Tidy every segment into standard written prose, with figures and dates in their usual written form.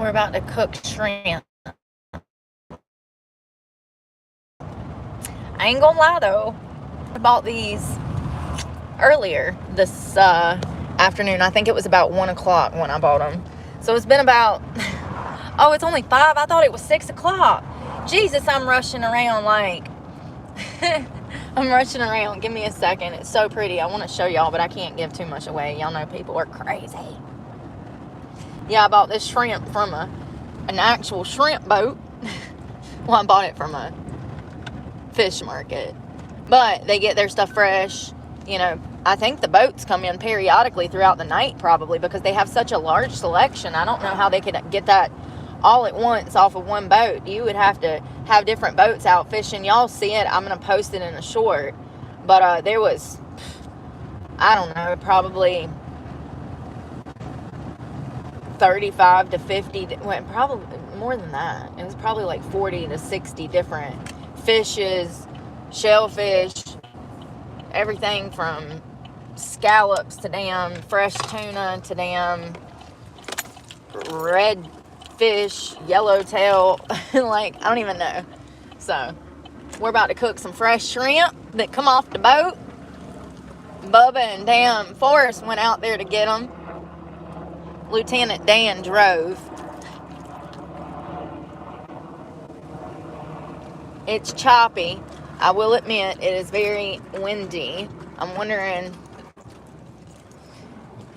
We're about to cook shrimp. I ain't gonna lie though, I bought these earlier this afternoon. I think it was about 1 o'clock when I bought them. So it's been about, oh, it's only 5. I thought it was 6 o'clock. Jesus, I'm rushing around like, I'm rushing around. Give me a second. It's so pretty. I want to show y'all, but I can't give too much away. Y'all know people are crazy. Yeah, I bought this shrimp from an actual shrimp boat. Well, I bought it from a fish market. But they get their stuff fresh. You know, I think the boats come in periodically throughout the night probably because they have such a large selection. I don't know how they could get that all at once off of one boat. You would have to have different boats out fishing. Y'all see it. I'm going to post it in a short. But there was, I don't know, probably 35 to 50, well, probably more than that. It was probably like 40 to 60 different fishes, shellfish, everything from scallops to damn fresh tuna to damn red fish, yellowtail, like, I don't even know. So, we're about to cook some fresh shrimp that come off the boat. Bubba and damn Forrest went out there to get them. Lieutenant Dan drove. It's choppy. I will admit, it is very windy. I'm wondering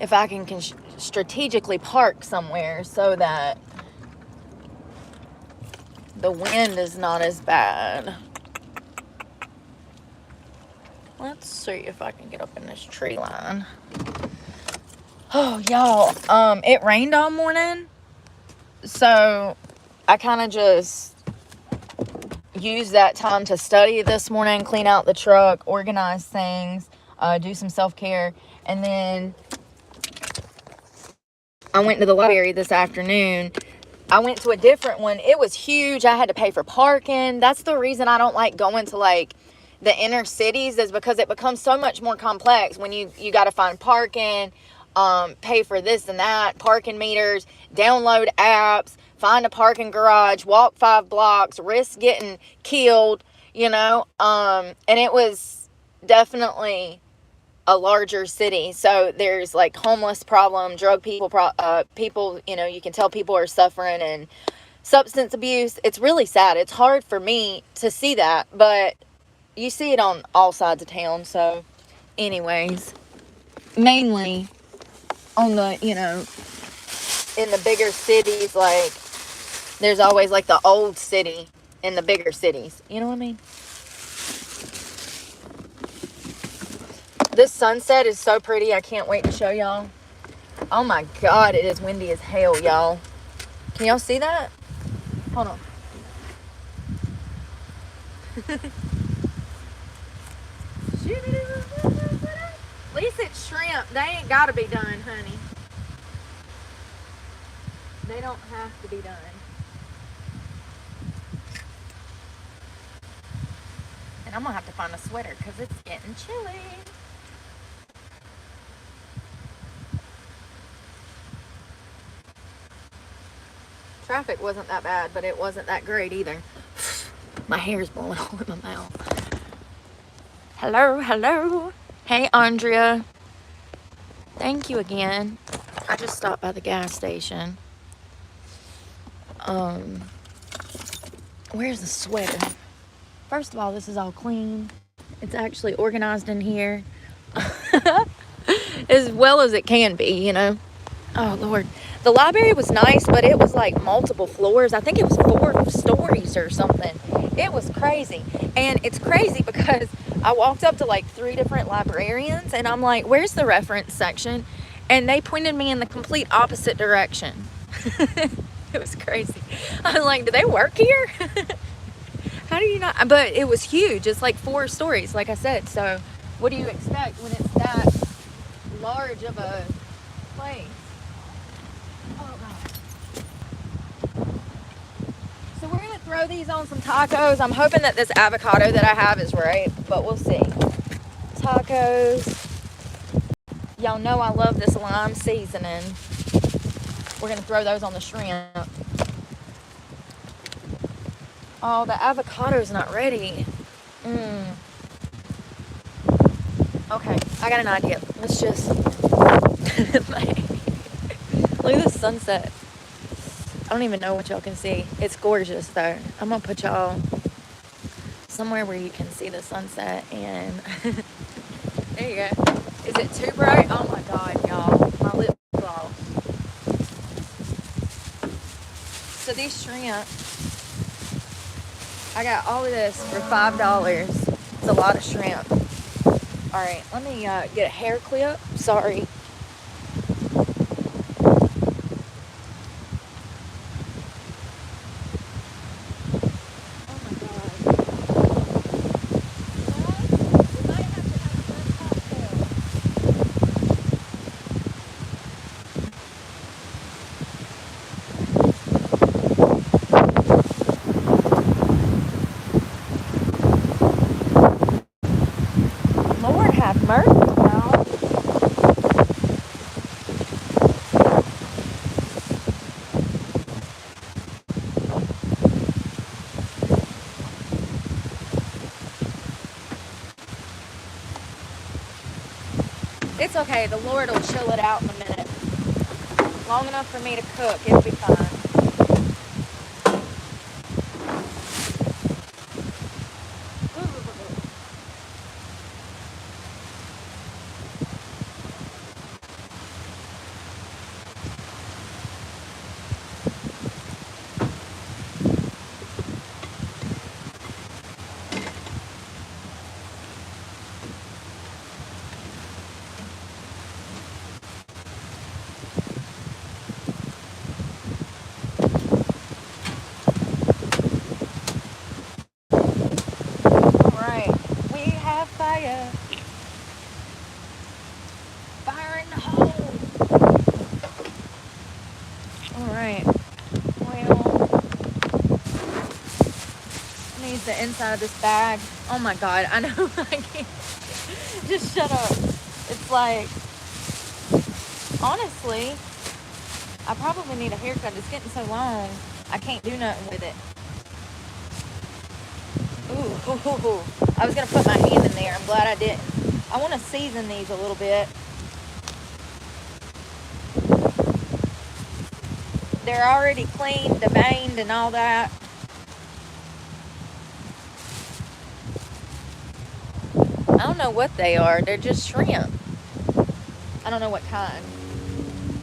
if I can strategically park somewhere so that the wind is not as bad. Let's see if I can get up in this tree line. Oh, y'all, it rained all morning, so I kind of just used that time to study this morning, clean out the truck, organize things, do some self-care, and then I went to the library this afternoon. I went to a different one. It was huge. I had to pay for parking. That's the reason I don't like going to like the inner cities, is because it becomes so much more complex when you got to find parking, pay for this and that, parking meters, download apps, find a parking garage, walk 5 blocks, risk getting killed, you know, and it was definitely a larger city. So there's like homeless problem, drug people, people, you know, you can tell people are suffering, and substance abuse. It's really sad. It's hard for me to see that, but you see it on all sides of town. So anyways, mainly on the, you know, in the bigger cities, like there's always like the old city in the bigger cities. You know what I mean? This sunset is so pretty. I can't wait to show y'all. Oh my God, it is windy as hell, y'all. Can y'all see that? Hold on. At least it's shrimp. They ain't gotta be done, honey. They don't have to be done. And I'm gonna have to find a sweater because it's getting chilly. Traffic wasn't that bad, but it wasn't that great either. My hair's blowing all in my mouth. Hello, hello. Hey, Andrea. Thank you again. I just stopped by the gas station. Where's the sweater? First of all, this is all clean. It's actually organized in here. As well as it can be, you know. Oh, Lord. The library was nice, but it was like multiple floors. I think it was 4 stories or something. It was crazy. And it's crazy because I walked up to like 3 different librarians, and I'm like, where's the reference section? And they pointed me in the complete opposite direction. It was crazy. I was like, do they work here? How do you not? But it was huge. It's like 4 stories, like I said. So what do you expect when it's that large of a place? Oh, God. So we're going to throw these on some tacos. I'm hoping that this avocado that I have is right, but we'll see. Tacos. Y'all know I love this lime seasoning. We're going to throw those on the shrimp. Oh, the avocado's not ready. Okay, I got an idea. Let's just... Look at the sunset. I don't even know what y'all can see. It's gorgeous, though. I'm going to put y'all somewhere where you can see the sunset. And there you go. Is it too bright? Oh, my God, y'all. My lip gloss. So these shrimp, I got all of this for $5. It's a lot of shrimp. All right, let me get a hair clip. Sorry. Lord have mercy, y'all. It's okay. The Lord will chill it out in a minute. Long enough for me to cook. It'll be fine. Fire. Fire in the hole. Alright. Well, I need the inside of this bag. Oh my God. I know I can't. Just shut up. It's like, honestly, I probably need a haircut. It's getting so long. I can't do nothing with it. Ooh. I was going to put my hand in there. I'm glad I didn't. I want to season these a little bit. They're already cleaned, deveined, and all that. I don't know what they are. They're just shrimp. I don't know what kind.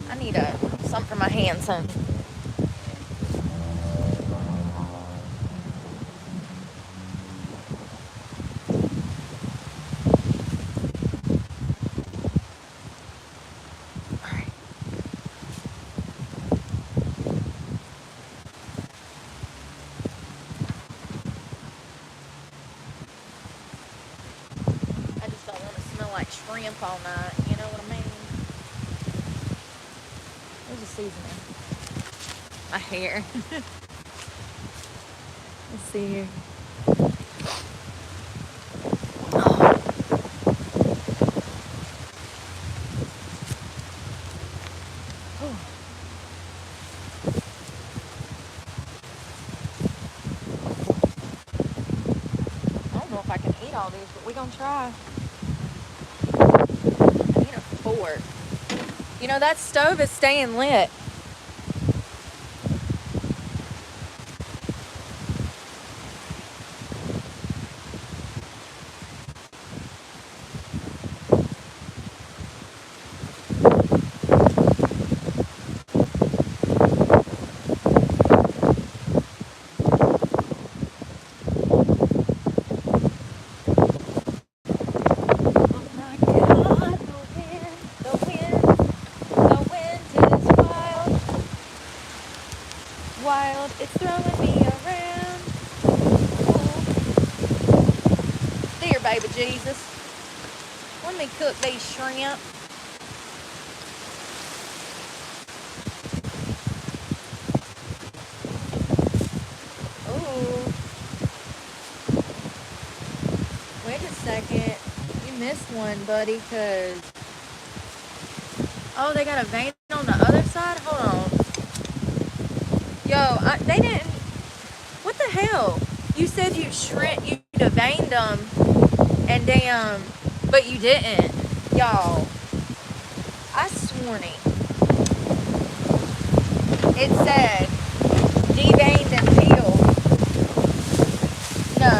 I need something for my hands, son. Shrimp all night, you know what I mean? There's a seasoning. My hair. Let's see here. Oh. I don't know if I can eat all these, but we're gonna try. Fork. You know, that stove is staying lit. Wild, it's throwing me around. Dear baby Jesus, let me cook these shrimp. Ooh. Wait a second. You missed one, buddy, because... Oh, they got a vein on the other side? Hold on. They didn't. What the hell? You said you'd veined them, and damn, but you didn't. Y'all, I sworn it said deveined and peeled. No,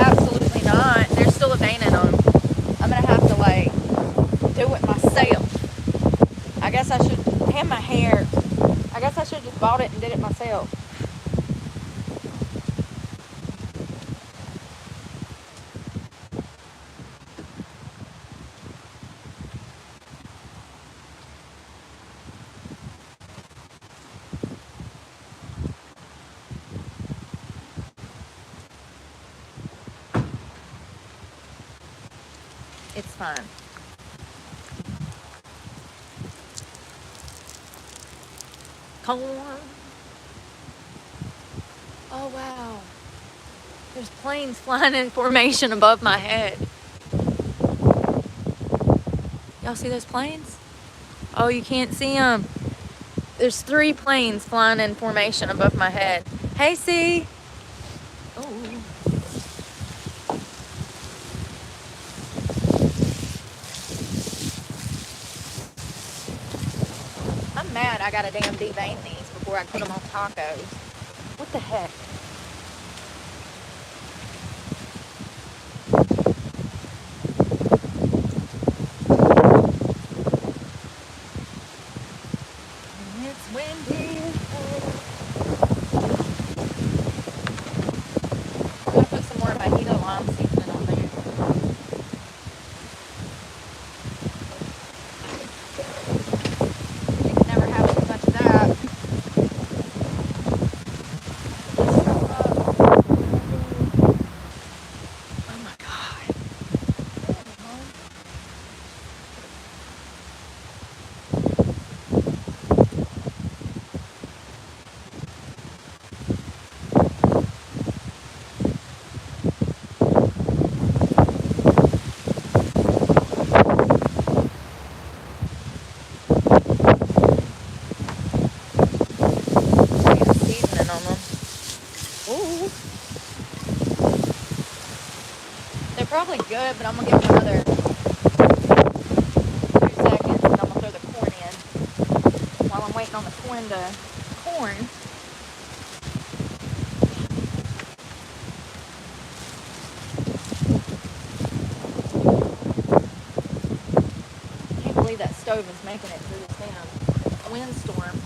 absolutely not. There's still a vein in them. I'm gonna have to like do it myself. I guess I should have my hair. I guess I should have just bought it and did it myself. It's fine. Corn. Oh, wow. There's planes flying in formation above my head. Y'all see those planes? Oh, you can't see them. There's 3 planes flying in formation above my head. Hey, C. Oh. I'm mad I gotta damn devein these before I put them on tacos. What the heck? It's windy. I'm gonna put some more fajita lime seasoning on there. You can never have too much of that. Oh my god. Seasoning on them. Ooh. They're probably good, but I'm gonna give them another 2 seconds and I'm gonna throw the corn in while I'm waiting on the corn to corn. I can't believe that stove is making it through this damn windstorm.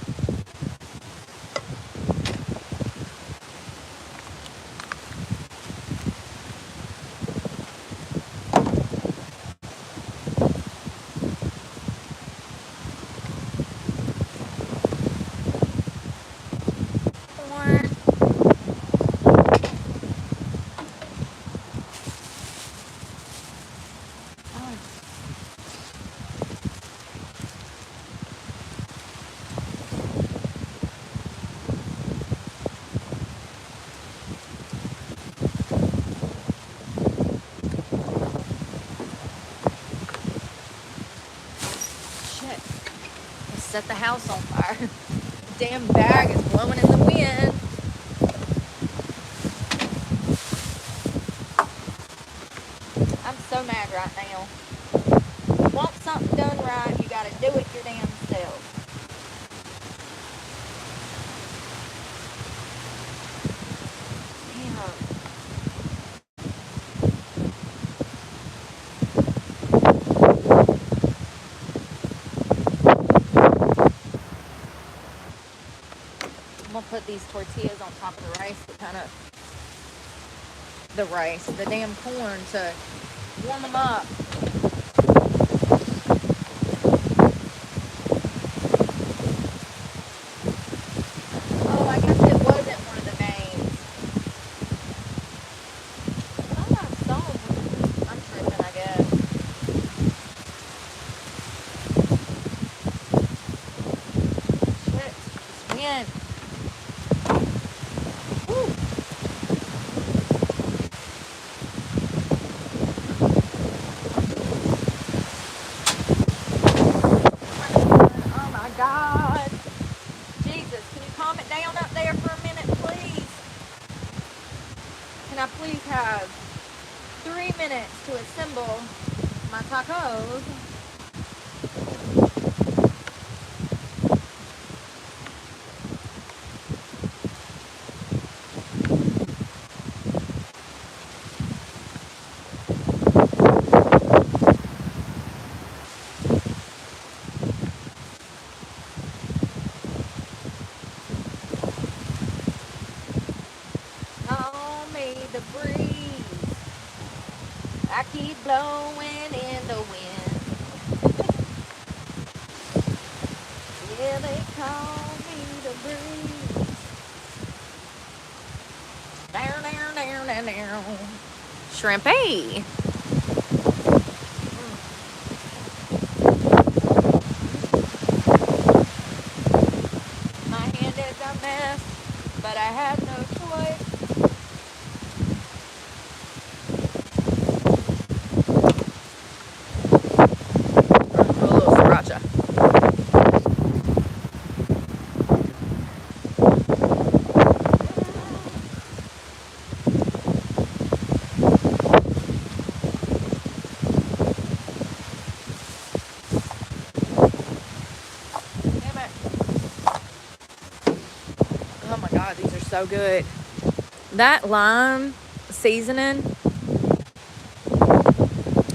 Set the house on fire. The damn bag is blowing in the wind. I'm so mad right now. Want something done right, you gotta do it your damn self. I'm gonna put these tortillas on top of the rice to kind of, the damn corn to warm them up. Oh, I guess it wasn't one of the names. Oh, I saw. I'm tripping, I guess. Shit, it's wind. God. Jesus, can you calm it down up there for minutes to assemble my tacos. Call me the breeze. I keep blowing in the wind. Yeah, they call me the breeze. Down, down, down, down, down. Shrimpy. My hand is a mess, but I have no choice. A little sriracha. Damn it. Oh my God, these are so good. That lime seasoning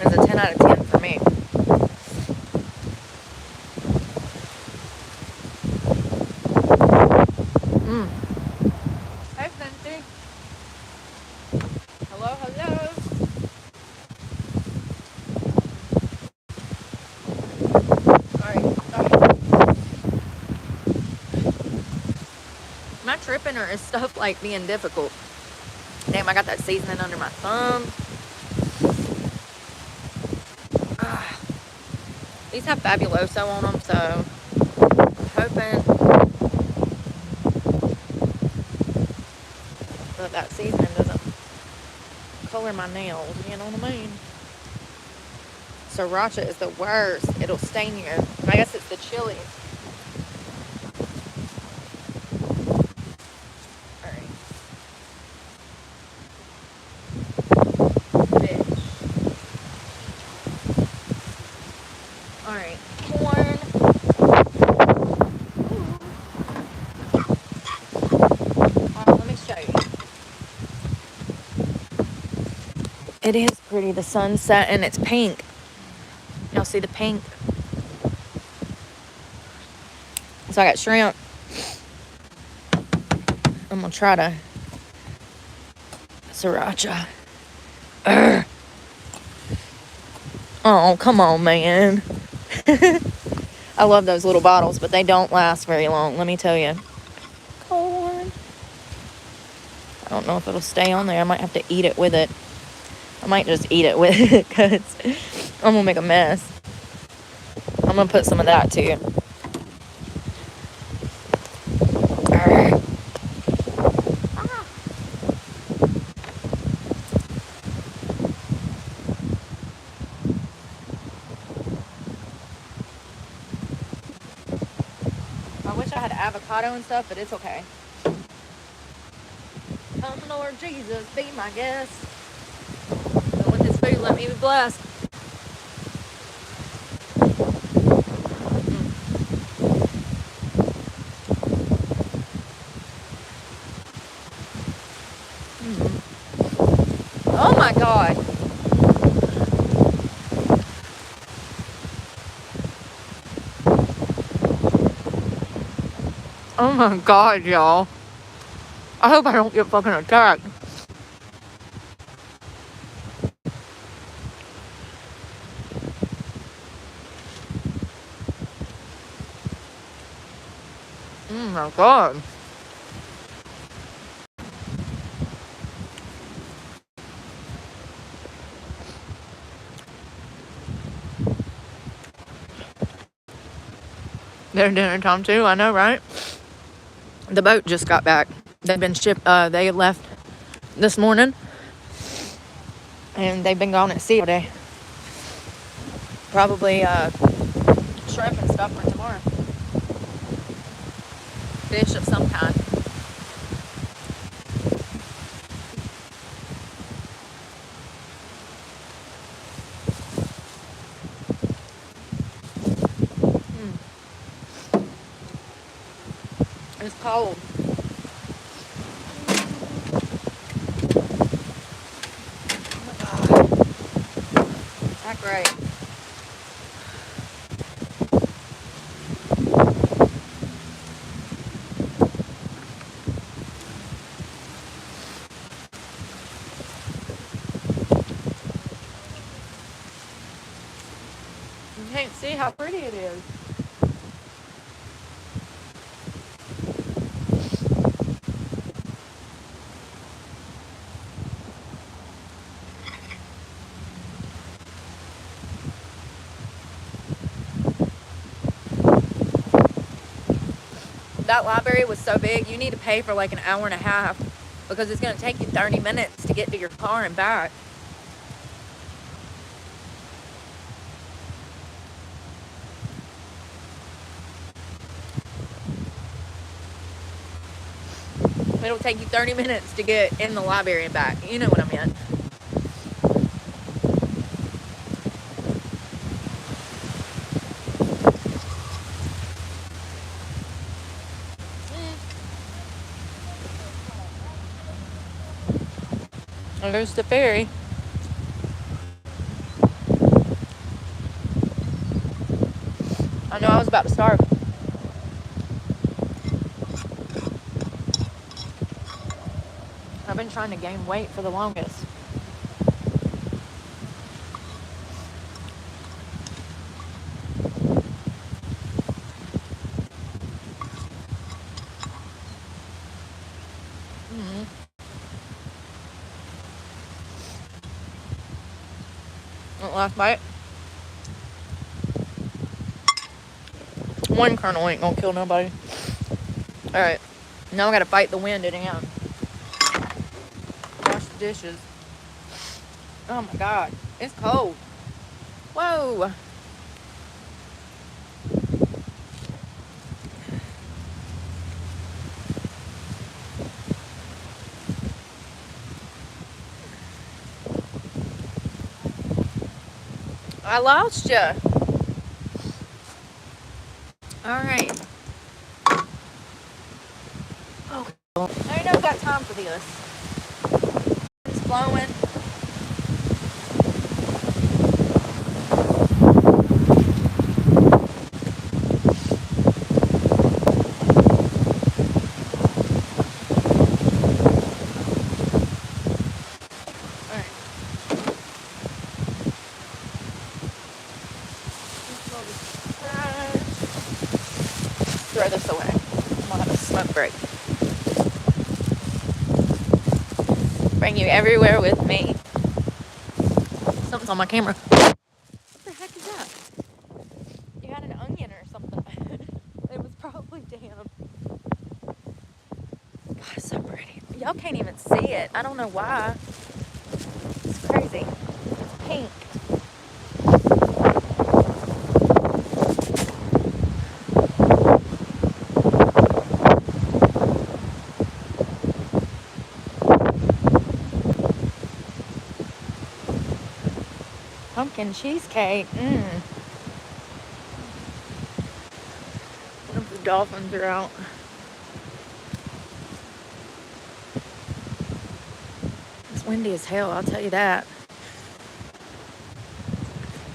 is a 10 out of 10 for me. Hey, Cindy. Hello, hello. Alright. Am I tripping or is stuff like being difficult? Damn, I got that seasoning under my thumb. These have Fabuloso on them, so I'm hoping that seasoning doesn't color my nails, you know what I mean? Sriracha is the worst. It'll stain you. I guess it's the chili. Alright. Fish. Alright. Corn. Alright, let me show you. It is pretty. The sunset and it's pink. Y'all see the pink? So I got shrimp. I'm gonna try to sriracha. Urgh. Oh, come on, man. I love those little bottles, but they don't last very long, let me tell you. Corn. I don't know if it'll stay on there. I might have to eat it with it. I might just eat it with it because I'm gonna make a mess. I'm gonna put some of that too. I wish I had avocado and stuff, but it's okay. Come, Lord Jesus, be my guest. And with this food, let me be blessed. Oh my God. Oh my God, y'all. I hope I don't get fucking attacked. Oh my God. They're dinner time too, I know, right? The boat just got back. They've been shipped, they left this morning. And they've been gone at sea all day. Probably, shrimp and stuff for tomorrow. Fish of some kind. It's cold. Not great. You can't see how pretty it is. That library was so big, you need to pay for like an hour and a half because it's going to take you 30 minutes to get to your car and back. It'll take you 30 minutes to get in the library and back. You know what I meant. Well, there's the ferry. I know I was about to starve. I've been trying to gain weight for the longest. Last bite. One kernel ain't gonna kill nobody. Alright. Now I gotta fight the wind in and wash the dishes. Oh my god. It's cold. Whoa. I lost you. Alright. Oh, I ain't never got time for this. It's blowing. Throw this away. I'm gonna have a smoke break. Bring you everywhere with me. Something's on my camera. What the heck is that? You had an onion or something. It was probably damn. God, it's so pretty. Y'all can't even see it. I don't know why. It's crazy. It's pink. Pumpkin cheesecake. The dolphins are out. It's windy as hell, I'll tell you that.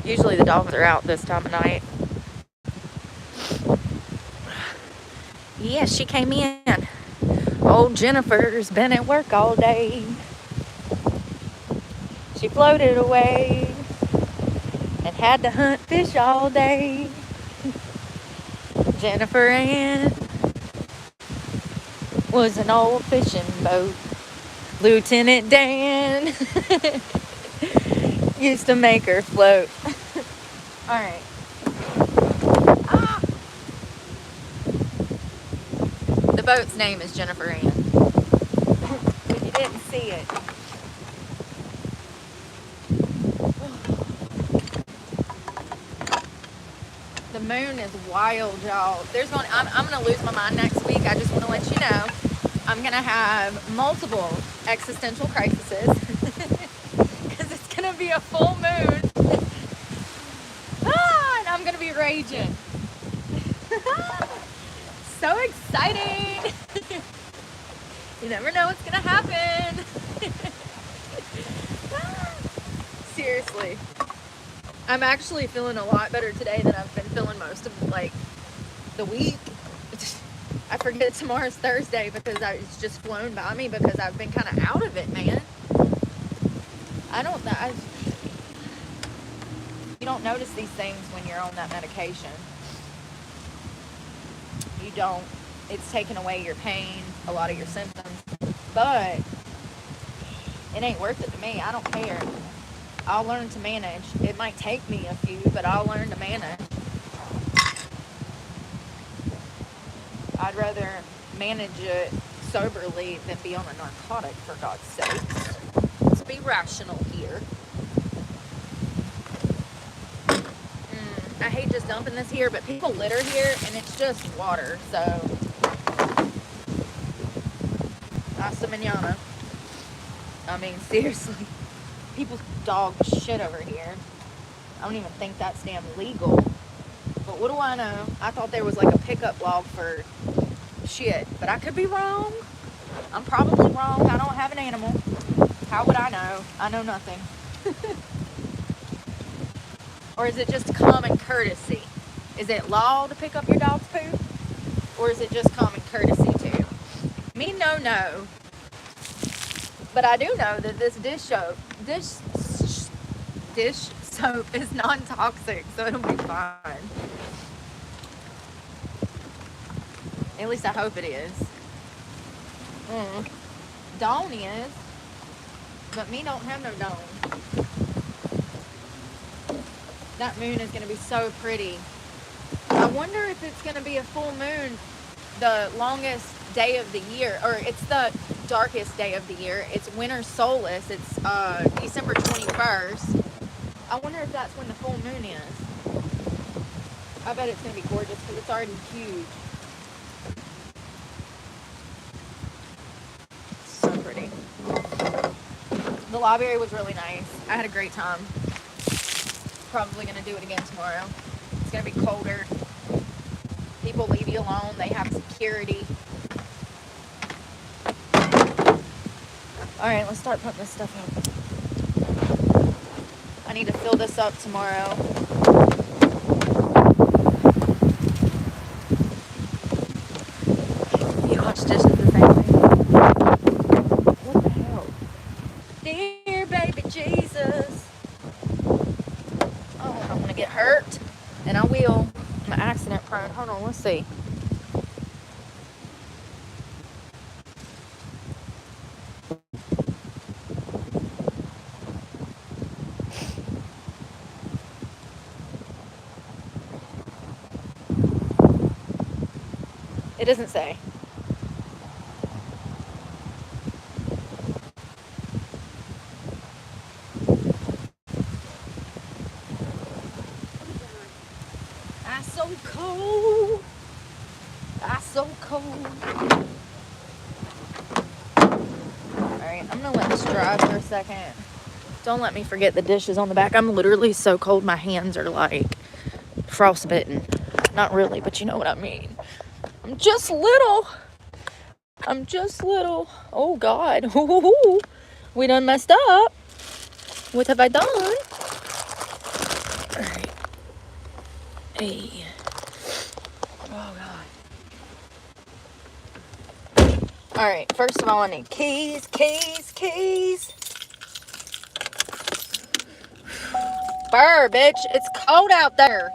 Usually the dolphins are out this time of night. Yeah, she came in. Old Jennifer's been at work all day. She floated away and had to hunt fish all day. Jennifer Ann was an old fishing boat. Lieutenant Dan used to make her float. Alright. Ah! The boat's name is Jennifer Ann. If you didn't see it. The moon is wild, y'all. I'm gonna lose my mind next week. I just want to let you know. I'm gonna have multiple existential crises because it's gonna be a full moon. And I'm gonna be raging. so exciting. You never know what's gonna happen. Seriously. I'm actually feeling a lot better today than I've been feeling most of like the week. I forget tomorrow's Thursday because it's just flown by me because I've been kind of out of it, man. I don't know. You don't notice these things when you're on that medication. You don't. It's taking away your pain, a lot of your symptoms. But it ain't worth it to me. I don't care. I'll learn to manage. It might take me a few, but I'll learn to manage. I'd rather manage it soberly than be on a narcotic, for God's sake. Let's be rational here. I hate just dumping this here, but people litter here, and it's just water, so hasta mañana. I mean, seriously, people's dogs shit over here. I don't even think that's damn legal, but what do I know? I thought there was like a pickup log for shit, but I could be wrong. I'm probably wrong. I don't have an animal. How would I know? I know nothing. Or is it just common courtesy? Is it law to pick up your dog's poop? Or is it just common courtesy too? Me no. But I do know that this dish soap is non-toxic, so it'll be fine. At least I hope it is. Dawn is, but me don't have no dawn. That moon is going to be so pretty. I wonder if it's going to be a full moon the longest day of the year, or it's the darkest day of the year. It's winter solstice. It's December 21st. I wonder if that's when the full moon is. I bet it's going to be gorgeous because it's already huge. So pretty. The library was really nice. I had a great time. Probably going to do it again tomorrow. It's going to be colder. People leave you alone. They have security. Alright, let's start putting this stuff up. I need to fill this up tomorrow. You wash dishes the same way. What the hell? Dear baby Jesus. Oh, I don't want to get hurt. And I will. I'm accident prone. Hold on, let's see. It doesn't say. Ice so cold. Ice so cold. Alright, I'm gonna let this dry for a second. Don't let me forget the dishes on the back. I'm literally so cold, my hands are like frostbitten. Not really, but you know what I mean. I'm just little. Oh God. We done messed up. What have I done? Alright. Hey. Oh God. Alright, first of all I need keys. Burr, bitch. It's cold out there.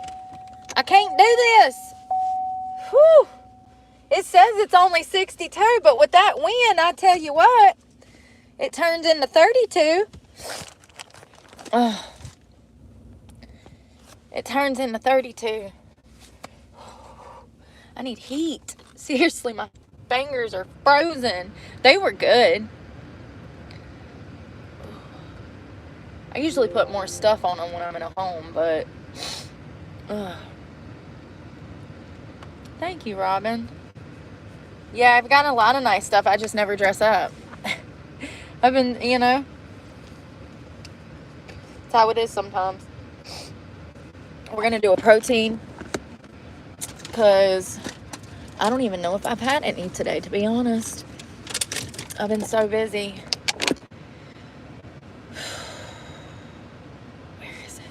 I can't do this. Whew. It says it's only 62, but with that wind, I tell you what, it turns into 32. It turns into 32. I need heat. Seriously, my fingers are frozen. They were good. I usually put more stuff on them when I'm in a home, but... Thank you, Robin. Yeah, I've got a lot of nice stuff. I just never dress up. I've been, you know. That's how it is sometimes. We're going to do a protein. Because I don't even know if I've had any today, to be honest. I've been so busy. Where is it?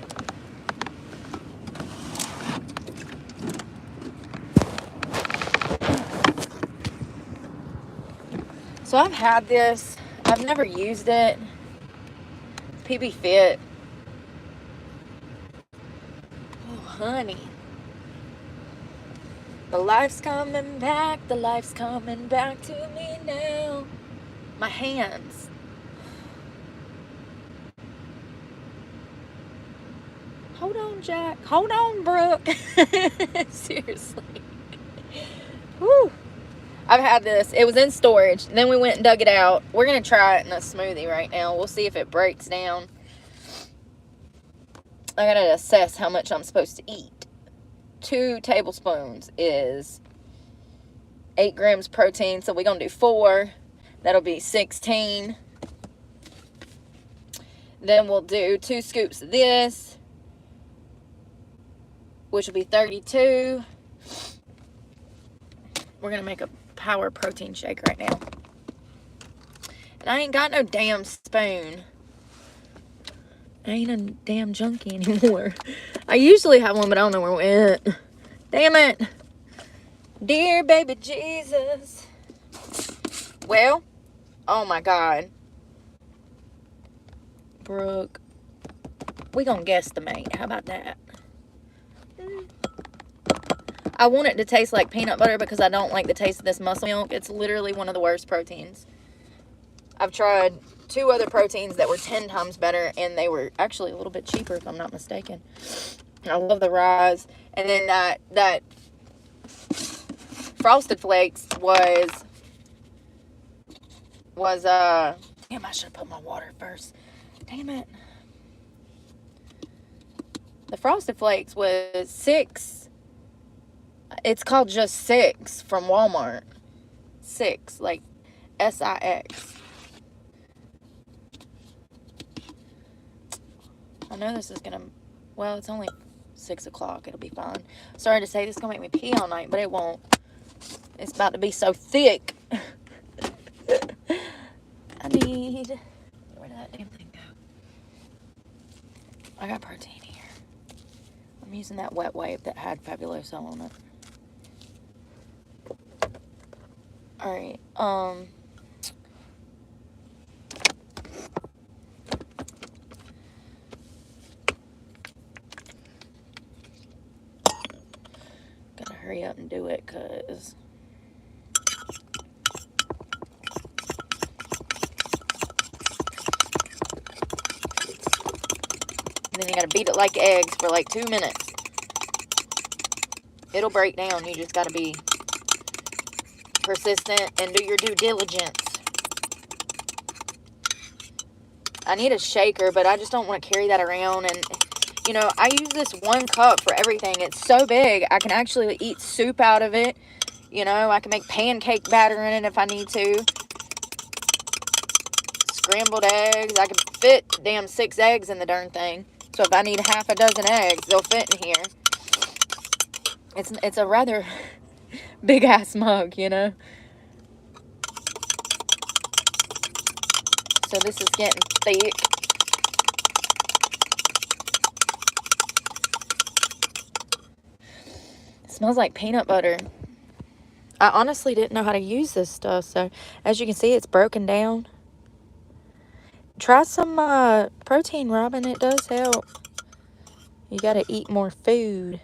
So I've had this. I've never used it. PB Fit. Oh, honey. The life's coming back. The life's coming back to me now. My hands. Hold on, Jack. Hold on, Brooke. Seriously. Whew. I've had this. It was in storage. Then we went and dug it out. We're going to try it in a smoothie right now. We'll see if it breaks down. I got to assess how much I'm supposed to eat. 2 tablespoons is 8 grams protein. So we're going to do 4. That'll be 16. Then we'll do 2 scoops of this, which will be 32. We're going to make a power protein shake right now. And I ain't got no damn spoon. I ain't a damn junkie anymore. I usually have one, but I don't know where it went. Damn it. Dear baby Jesus. Well, oh my God. Brooke, we gonna guesstimate. How about that? I want it to taste like peanut butter because I don't like the taste of this muscle milk. It's literally one of the worst proteins. I've tried 2 other proteins that were 10 times better, and they were actually a little bit cheaper if I'm not mistaken. I love the Rise. And then that Frosted Flakes was damn, I should have put my water first. Damn it. The Frosted Flakes was 6. It's called just 6 from Walmart. 6, like SIX. I know this is gonna, well, it's only 6 o'clock. It'll be fine. Sorry to say this is gonna make me pee all night, but it won't. It's about to be so thick. I need, where did that damn thing go? I got protein here. I'm using that wet wipe that had Fabuloso on it. Alright, gotta hurry up and do it, cause then you gotta beat it like eggs for like 2 minutes. It'll break down. You just gotta be persistent and do your due diligence. I need a shaker, but I just don't want to carry that around. And, you know, I use this 1 cup for everything. It's so big, I can actually eat soup out of it. You know, I can make pancake batter in it if I need to. Scrambled eggs. I can fit damn 6 eggs in the darn thing. So if I need half a dozen eggs, they'll fit in here. It's a rather big ass mug, you know. So this is getting thick. It smells like peanut butter. I honestly didn't know how to use this stuff, so as you can see, it's broken down. Try some protein, Robin. It does help. You gotta eat more food.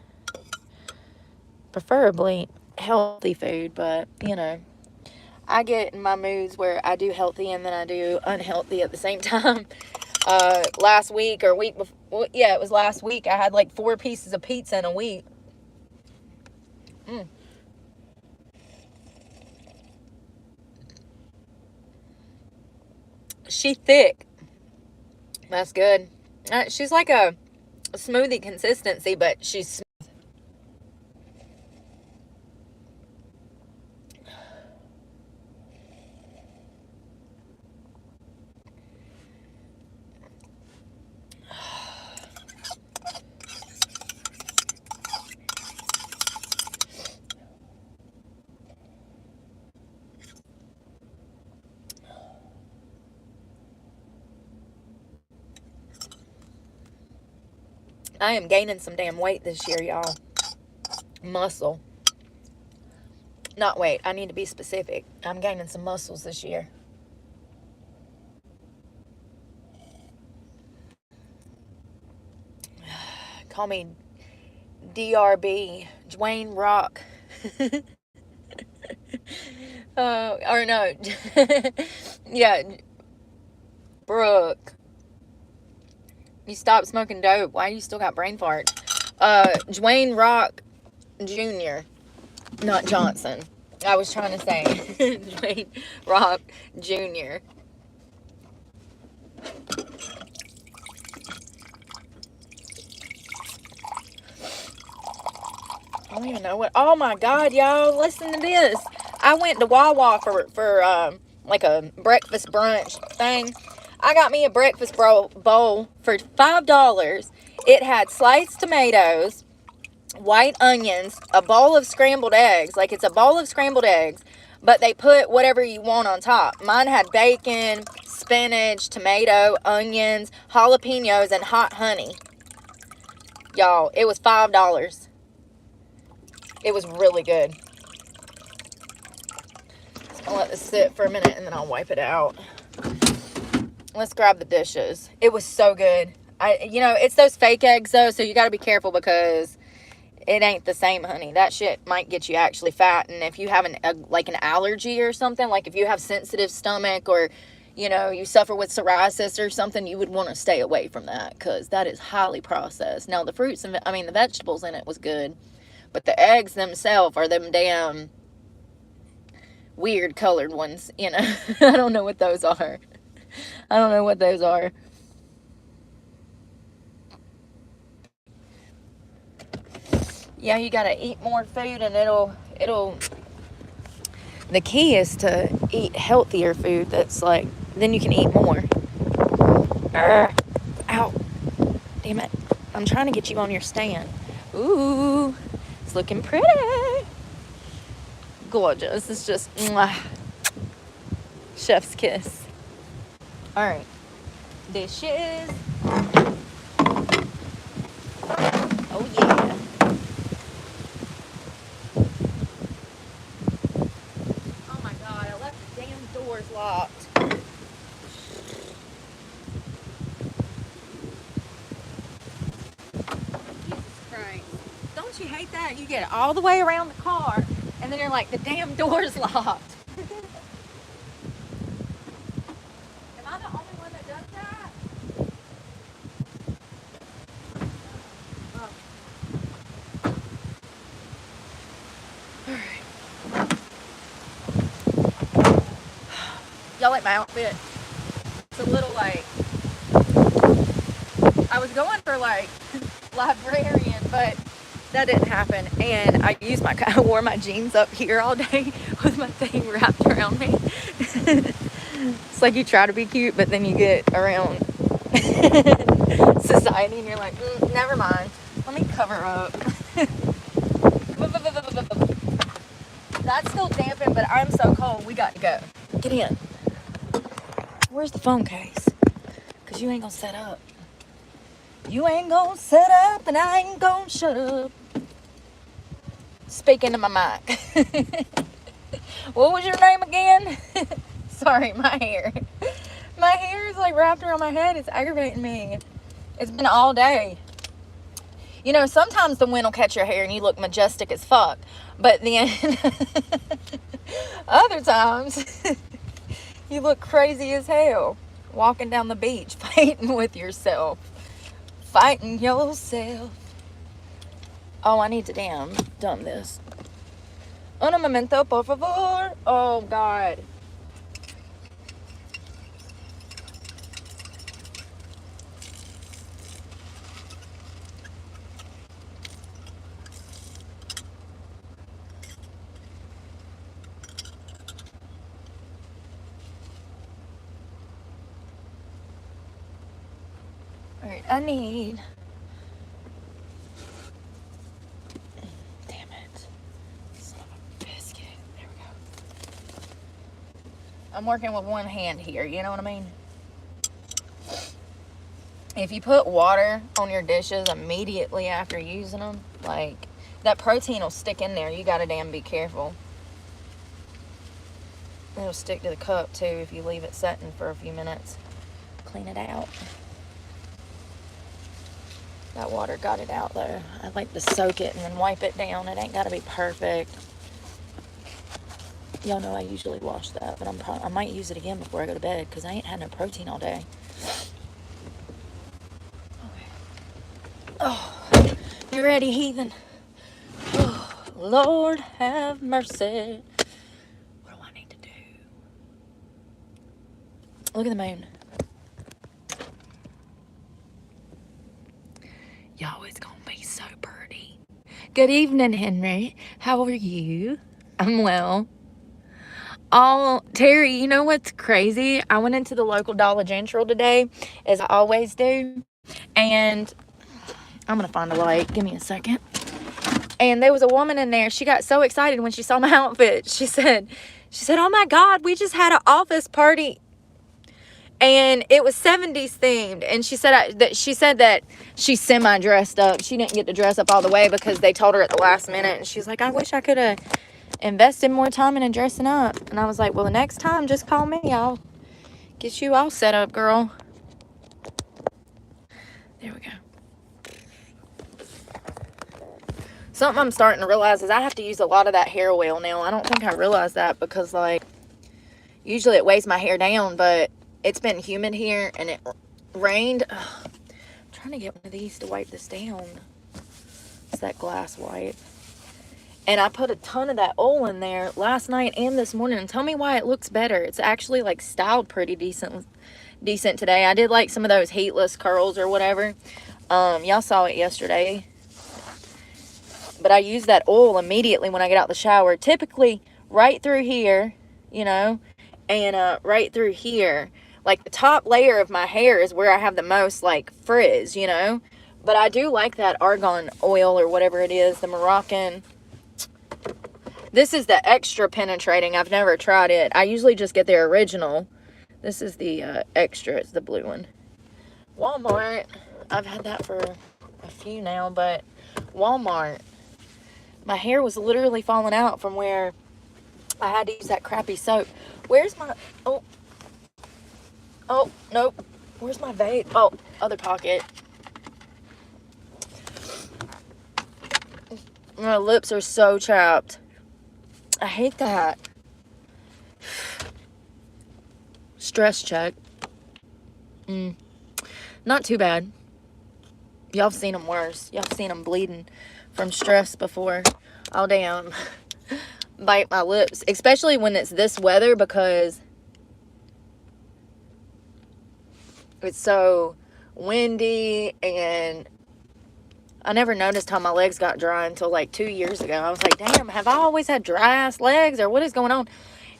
Preferably healthy food, but, you know, I get in my moods where I do healthy and then I do unhealthy at the same time. Last week or week before, yeah, it was last week, I had like 4 pieces of pizza in a week. She thick. That's good. She's like a smoothie consistency, but she's I am gaining some damn weight this year, y'all. Muscle. Not weight. I need to be specific. I'm gaining some muscles this year. Call me DRB, Dwayne Rock. Or no. Yeah. Brooke. You stopped smoking dope. Why you still got brain farts? Dwayne Rock Jr., not Johnson. I was trying to say Dwayne Rock Jr. I don't even know what. Oh my God, y'all! Listen to this. I went to Wawa for like a breakfast brunch thing. I got me a breakfast bowl for $5. It had sliced tomatoes, white onions, a bowl of scrambled eggs. Like, it's a bowl of scrambled eggs, but they put whatever you want on top. Mine had bacon, spinach, tomato, onions, jalapenos, and hot honey. Y'all, it was $5. It was really good. I'll let this sit for a minute and then I'll wipe it out. Let's grab the dishes. It was so good. It's those fake eggs though, so you got to be careful because it ain't the same, honey. That shit might get you actually fat. And if you have an allergy or something, like if you have sensitive stomach or, you suffer with psoriasis or something, you would want to stay away from that because that is highly processed. Now, the fruits and, the vegetables in it was good, but the eggs themselves are them damn weird colored ones, I don't know what those are. I don't know what those are. Yeah, you gotta eat more food and the key is to eat healthier food that's like, then you can eat more. Ow. Damn it. I'm trying to get you on your stand. Ooh, it's looking pretty. Gorgeous. It's just, mwah. Chef's kiss. All right. Dishes. Oh, yeah. Oh, my God. I left the damn doors locked. Jesus Christ. Don't you hate that? You get all the way around the car, and then you're like, the damn door's locked. Y'all like my outfit? It's a little like, I was going for like librarian, but that didn't happen. And I wore my jeans up here all day with my thing wrapped around me. It's like you try to be cute, but then you get around society and you're like, never mind. Let me cover up. That's still dampened, but I'm so cold. We got to go. Get in. Where's the phone case? Because you ain't going to set up. You ain't going to set up, and I ain't going to shut up. Speak into my mic. What was your name again? Sorry, my hair. My hair is like wrapped around my head. It's aggravating me. It's been all day. Sometimes the wind will catch your hair and you look majestic as fuck. But then other times you look crazy as hell. Walking down the beach, fighting with yourself. Fighting yourself. Oh, I need to dump this. Un momento, por favor. Oh, God. All right, I need... Damn it. Son of a biscuit. There we go. I'm working with one hand here, you know what I mean? if you put water on your dishes immediately after using them, like, that protein will stick in there. You gotta damn be careful. It'll stick to the cup too if you leave it setting for a few minutes. Clean it out. That water got it out though. I like to soak it and then wipe it down. It ain't gotta be perfect. Y'all know I usually wash that, but I might use it again before I go to bed because I ain't had no protein all day. Okay. Oh, you ready, heathen? Oh, Lord have mercy. What do I need to do? Look at the moon. Y'all, it's gonna be so pretty. Good evening, Henry. How are you? I'm well. Oh, Terry, you know what's crazy? I went into the local Dollar General today, as I always do, and I'm gonna find a light. Give me a second. And there was a woman in there. She got so excited when she saw my outfit. She said, oh my God, we just had an office party. And it was 70s themed. And she said that she's semi-dressed up. She didn't get to dress up all the way because they told her at the last minute. And she's like, I wish I could have invested more time in dressing up. And I was like, well, the next time, just call me. I'll get you all set up, girl. There we go. Something I'm starting to realize is I have to use a lot of that hair oil now. I don't think I realized that because, like, usually it weighs my hair down, but it's been humid here and it rained. Ugh, I'm trying to get one of these to wipe this down. It's that glass wipe. And I put a ton of that oil in there last night and this morning. And tell me why it looks better. It's actually, like, styled pretty decent today. I did, like, some of those heatless curls or whatever. Y'all saw it yesterday. But I use that oil immediately when I get out the shower. Typically right through here, you know, and right through here. Like, the top layer of my hair is where I have the most, like, frizz, you know. But I do like that argan oil or whatever it is, the Moroccan. This is the extra penetrating. I've never tried it. I usually just get their original. This is the extra. It's the blue one. Walmart. I've had that for a few now, but Walmart. My hair was literally falling out from where I had to use that crappy soap. Where's my... Oh, nope. Where's my vape? Oh, other pocket. My lips are so chapped. I hate that. Stress check. Not too bad. Y'all have seen them worse. Y'all have seen them bleeding from stress before. I'll damn bite my lips. Especially when it's this weather because it's so windy and I never noticed how my legs got dry until like 2 years ago. I was like, damn, have I always had dry ass legs or what is going on?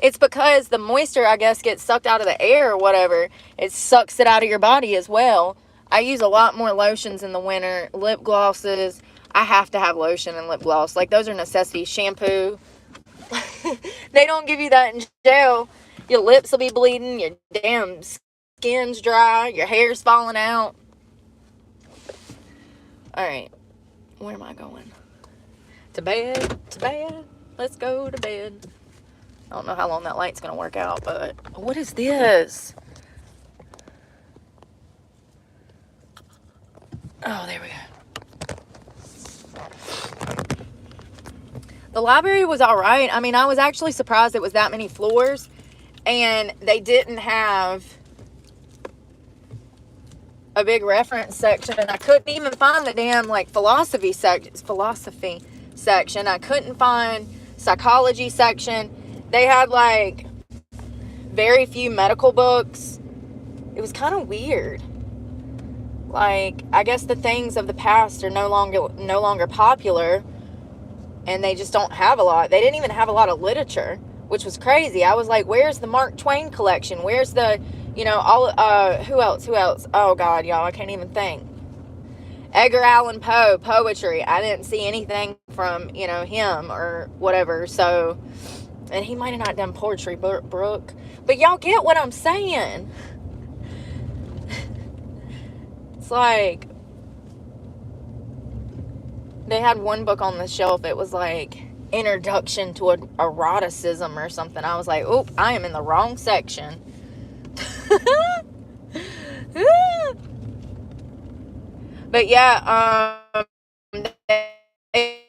It's because the moisture, I guess, gets sucked out of the air or whatever. It sucks it out of your body as well. I use a lot more lotions in the winter. Lip glosses. I have to have lotion and lip gloss. Like, those are necessities. Shampoo. They don't give you that in jail. Your lips will be bleeding. Your damn skin's dry. Your hair's falling out. Alright. Where am I going? To bed. To bed. Let's go to bed. I don't know how long that light's going to work out, but... What is this? Oh, there we go. The library was alright. I mean, I was actually surprised it was that many floors. And they didn't have a big reference section. And I couldn't even find the damn, like, philosophy section. I couldn't find psychology section. They had, like, very few medical books. It was kind of weird. Like, I guess the things of the past are no longer popular, and they just don't have a lot. They didn't even have a lot of literature, which was crazy. I was like, where's the Mark Twain collection? Where's the, you know, all, who else? Oh, God, y'all, I can't even think. Edgar Allan Poe, poetry. I didn't see anything from, you know, him or whatever, so... And he might have not done poetry, Brooke. But y'all get what I'm saying. It's like, they had one book on the shelf. It was like Introduction to Eroticism or something. I was like, oh, I am in the wrong section. But yeah, they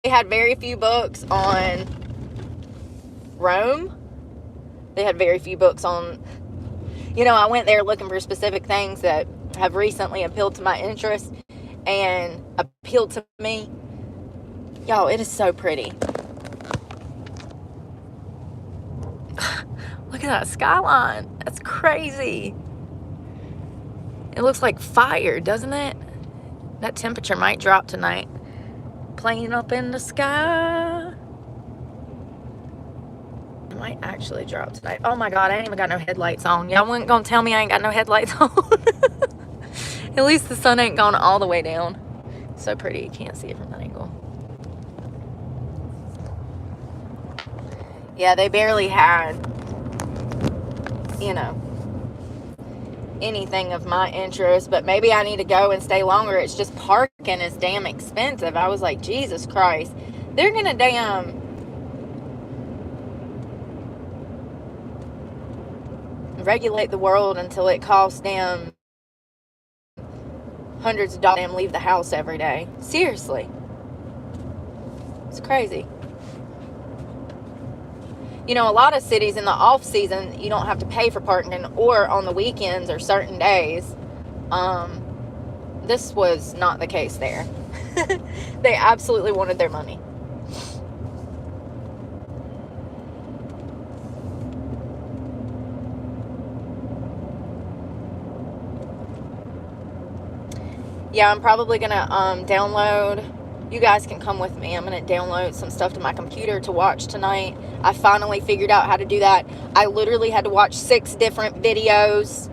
had very few books on Rome. They had very few books on, I went there looking for specific things that have recently appealed to my interest and appealed to me. Y'all, it is so pretty. Look at that skyline. That's crazy. It looks like fire, doesn't it? That temperature might drop tonight. Plane up in the sky. It might actually drop tonight. Oh my God, I ain't even got no headlights on. Y'all wasn't gonna tell me I ain't got no headlights on. At least the sun ain't gone all the way down. So pretty, you can't see it from that angle. Yeah, they barely had, anything of my interest, but maybe I need to go and stay longer. It's just parking is damn expensive. I was like, Jesus Christ, they're gonna damn regulate the world until it costs damn hundreds of dollars to leave the house every day. Seriously, it's crazy. A lot of cities in the off season, you don't have to pay for parking, or on the weekends or certain days. This was not the case there. They absolutely wanted their money. Yeah, I'm probably gonna download. You guys can come with me. I'm going to download some stuff to my computer to watch tonight. I finally figured out how to do that. I literally had to watch 6 different videos.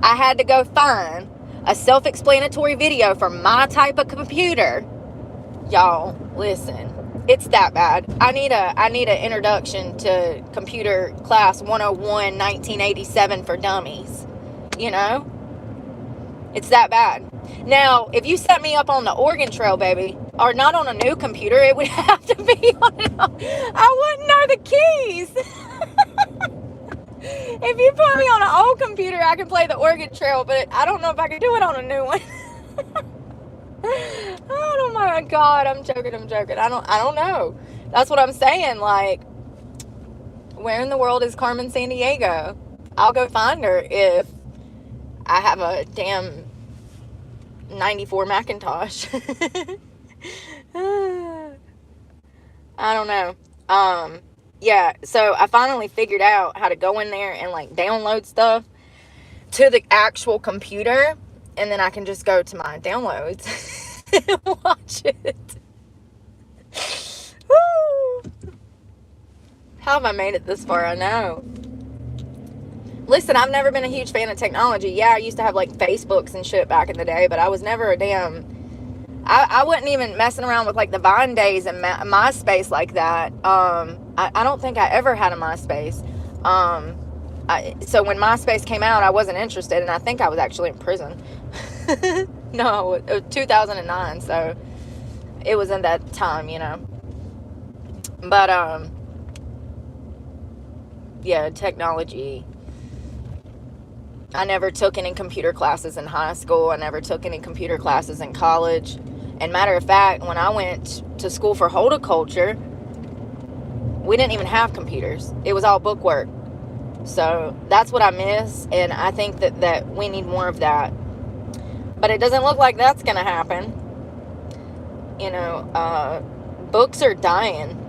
I had to go find a self-explanatory video for my type of computer. Y'all, listen. It's that bad. I need an introduction to computer class 101 1987 for dummies. It's that bad. Now, if you set me up on the Oregon Trail, baby, or not on a new computer, it would have to be on I wouldn't know the keys. If you put me on an old computer, I can play the Oregon Trail, but I don't know if I can do it on a new one. Oh my God, I'm joking. I don't know. That's what I'm saying. Like, where in the world is Carmen Sandiego? I'll go find her if I have a damn 94 Macintosh. I don't know. Yeah, so I finally figured out how to go in there and like download stuff to the actual computer, and then I can just go to my downloads and watch it. Woo! How have I made it this far? I know. Listen, I've never been a huge fan of technology. Yeah, I used to have like Facebooks and shit back in the day, but I was never a damn... I wasn't even messing around with like the Vine days and MySpace like that. I don't think I ever had a MySpace. So when MySpace came out, I wasn't interested, and I think I was actually in prison. No, it was 2009, so it was in that time, But, yeah, technology. I never took any computer classes in high school. I never took any computer classes in college. And matter of fact, when I went to school for horticulture, we didn't even have computers. It was all book work. So that's what I miss, and I think that we need more of that. But it doesn't look like that's going to happen. Books are dying.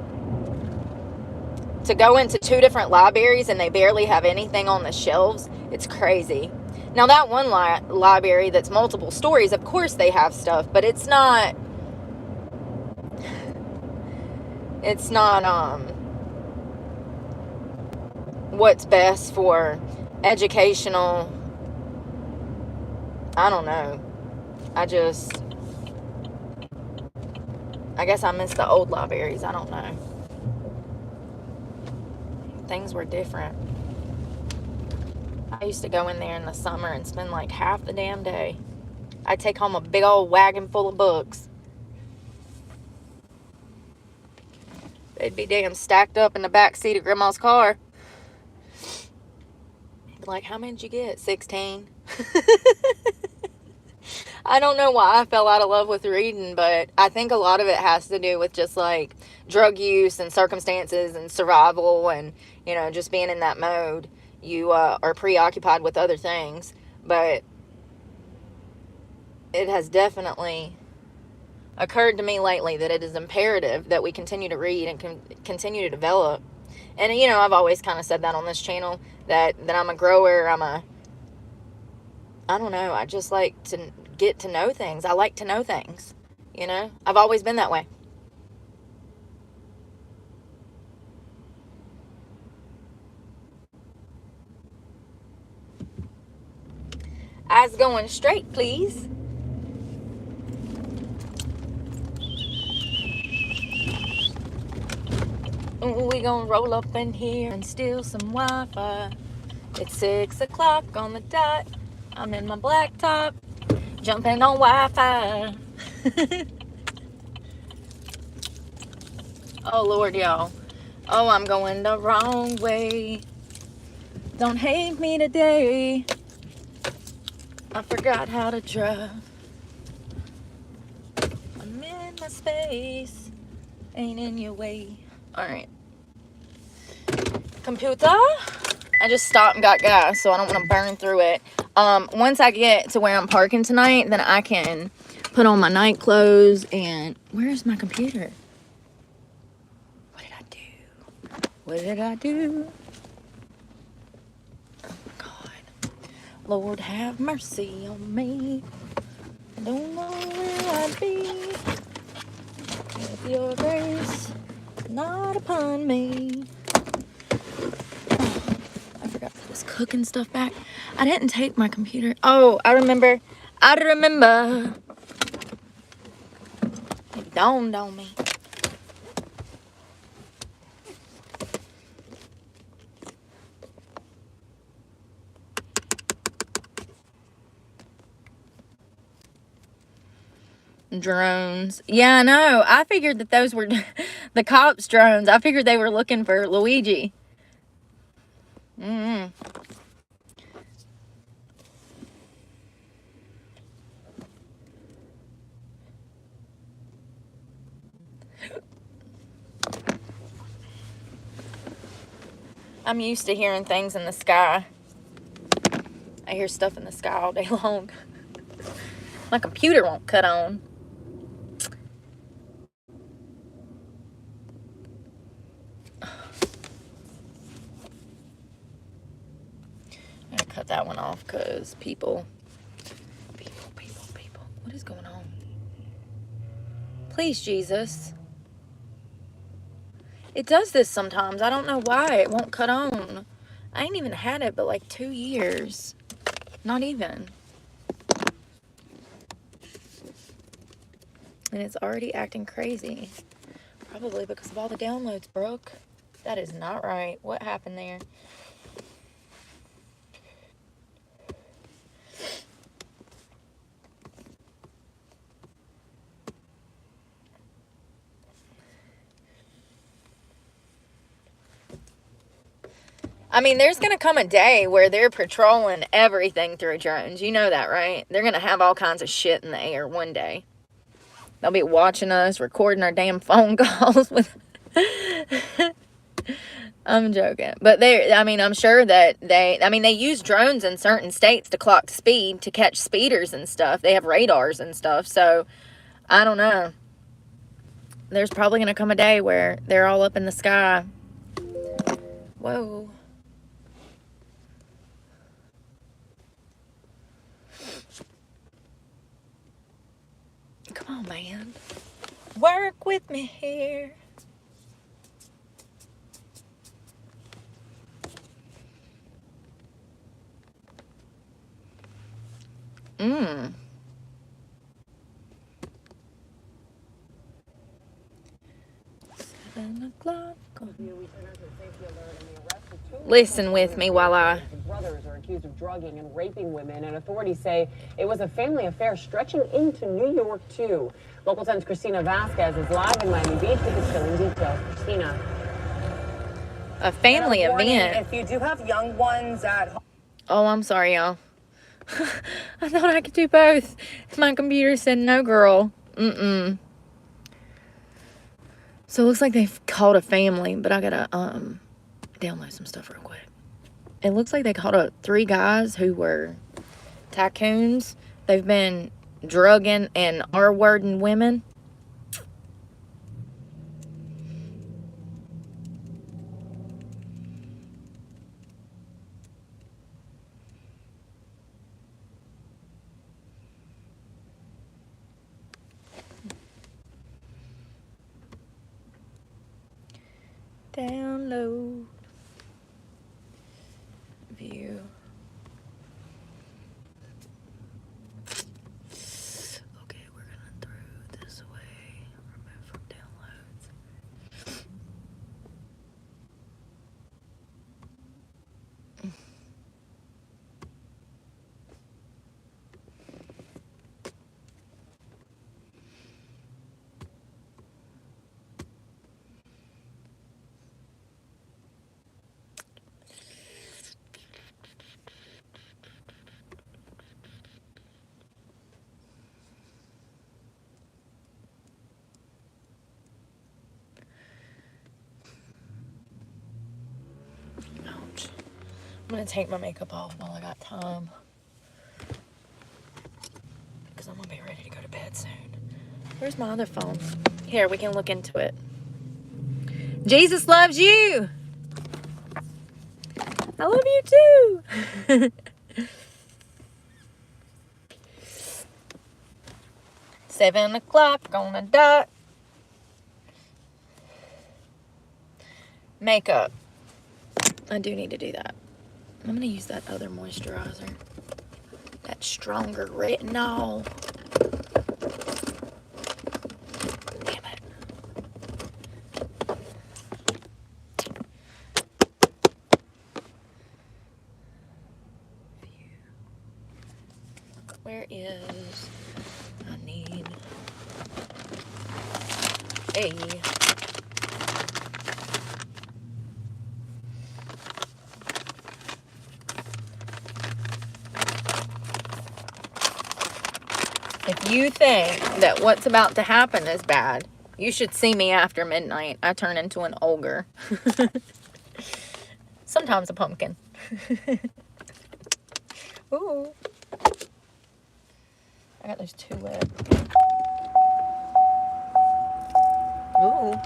To go into 2 different libraries and they barely have anything on the shelves, it's crazy. Now that one library that's multiple stories, of course they have stuff, but it's not what's best for educational. I don't know. I guess I miss the old libraries. I don't know. Things were different. I used to go in there in the summer and spend like half the damn day. I'd take home a big old wagon full of books. They'd be damn stacked up in the back seat of Grandma's car. Like, how many did you get? 16. I don't know why I fell out of love with reading, but I think a lot of it has to do with just like drug use and circumstances and survival and, you know, just being in that mode. You are preoccupied with other things, but it has definitely occurred to me lately that it is imperative that we continue to read and continue to develop. And, you know, I've always kind of said that on this channel, that I'm a grower, I don't know, I just like to get to know things. I like to know things, you know? I've always been that way. Eyes going straight, please. We gonna roll up in here and steal some Wi-Fi. It's 6 o'clock on the dot. I'm in my black top, jumping on Wi-Fi. Oh, Lord, y'all. Oh, I'm going the wrong way. Don't hate me today. I forgot how to drive. I'm in my space. Ain't in your way. Alright. Computer. I just stopped and got gas, so I don't want to burn through it. Once I get to where I'm parking tonight, then I can put on my night clothes and... Where's my computer? What did I do? What did I do? Oh, my God. Lord, have mercy on me. I don't know where I'd be if your grace not upon me. I forgot to put this cooking stuff back. I didn't take my computer. Oh, I remember. It dawned on me. Drones. Yeah, I know. I figured that those were the cops' drones. I figured they were looking for Luigi. I'm used to hearing things in the sky. I hear stuff in the sky all day long. My computer won't cut on. I'm gonna cut that one off because people. What is going on? Please, Jesus. It does this sometimes. I don't know why. It won't cut on. I ain't even had it but like 2 years. Not even. And it's already acting crazy. Probably because of all the downloads, Brooke. That is not right. What happened there? I mean, there's going to come a day where they're patrolling everything through drones. You know that, right? They're going to have all kinds of shit in the air one day. They'll be watching us, recording our damn phone calls with... I'm joking. But I'm sure that they use drones in certain states to clock speed, to catch speeders and stuff. They have radars and stuff. So, I don't know. There's probably going to come a day where they're all up in the sky. Whoa. Come on, man. Work with me here. Mmm. 7 o'clock. Listen with me while I... Brothers are accused of drugging and raping women, and authorities say it was a family affair stretching into New York, too. Local 10's Christina Vasquez is live in Miami Beach with the chilling details. Christina. A family event. If you do have young ones at home. Oh, I'm sorry, y'all. I thought I could do both. My computer said no, girl. So it looks like they've called a family, but I gotta download some stuff real quick. It looks like they called 3 guys who were tycoons. They've been drugging and R-wording women. Download. View. Okay, we're gonna throw this away. Remove from downloads. Ouch. I'm gonna take my makeup off while I got time, because I'm gonna be ready to go to bed soon. Where's my other phone? Here, we can look into it. Jesus loves you. I love you too. 7 o'clock on the dot. Makeup. I do need to do that. I'm going to use that other moisturizer. That stronger retinol. Damn it. Where is... I need a... If you think that what's about to happen is bad, you should see me after midnight. I turn into an ogre. Sometimes a pumpkin. Ooh. I got those 2 left. Ooh.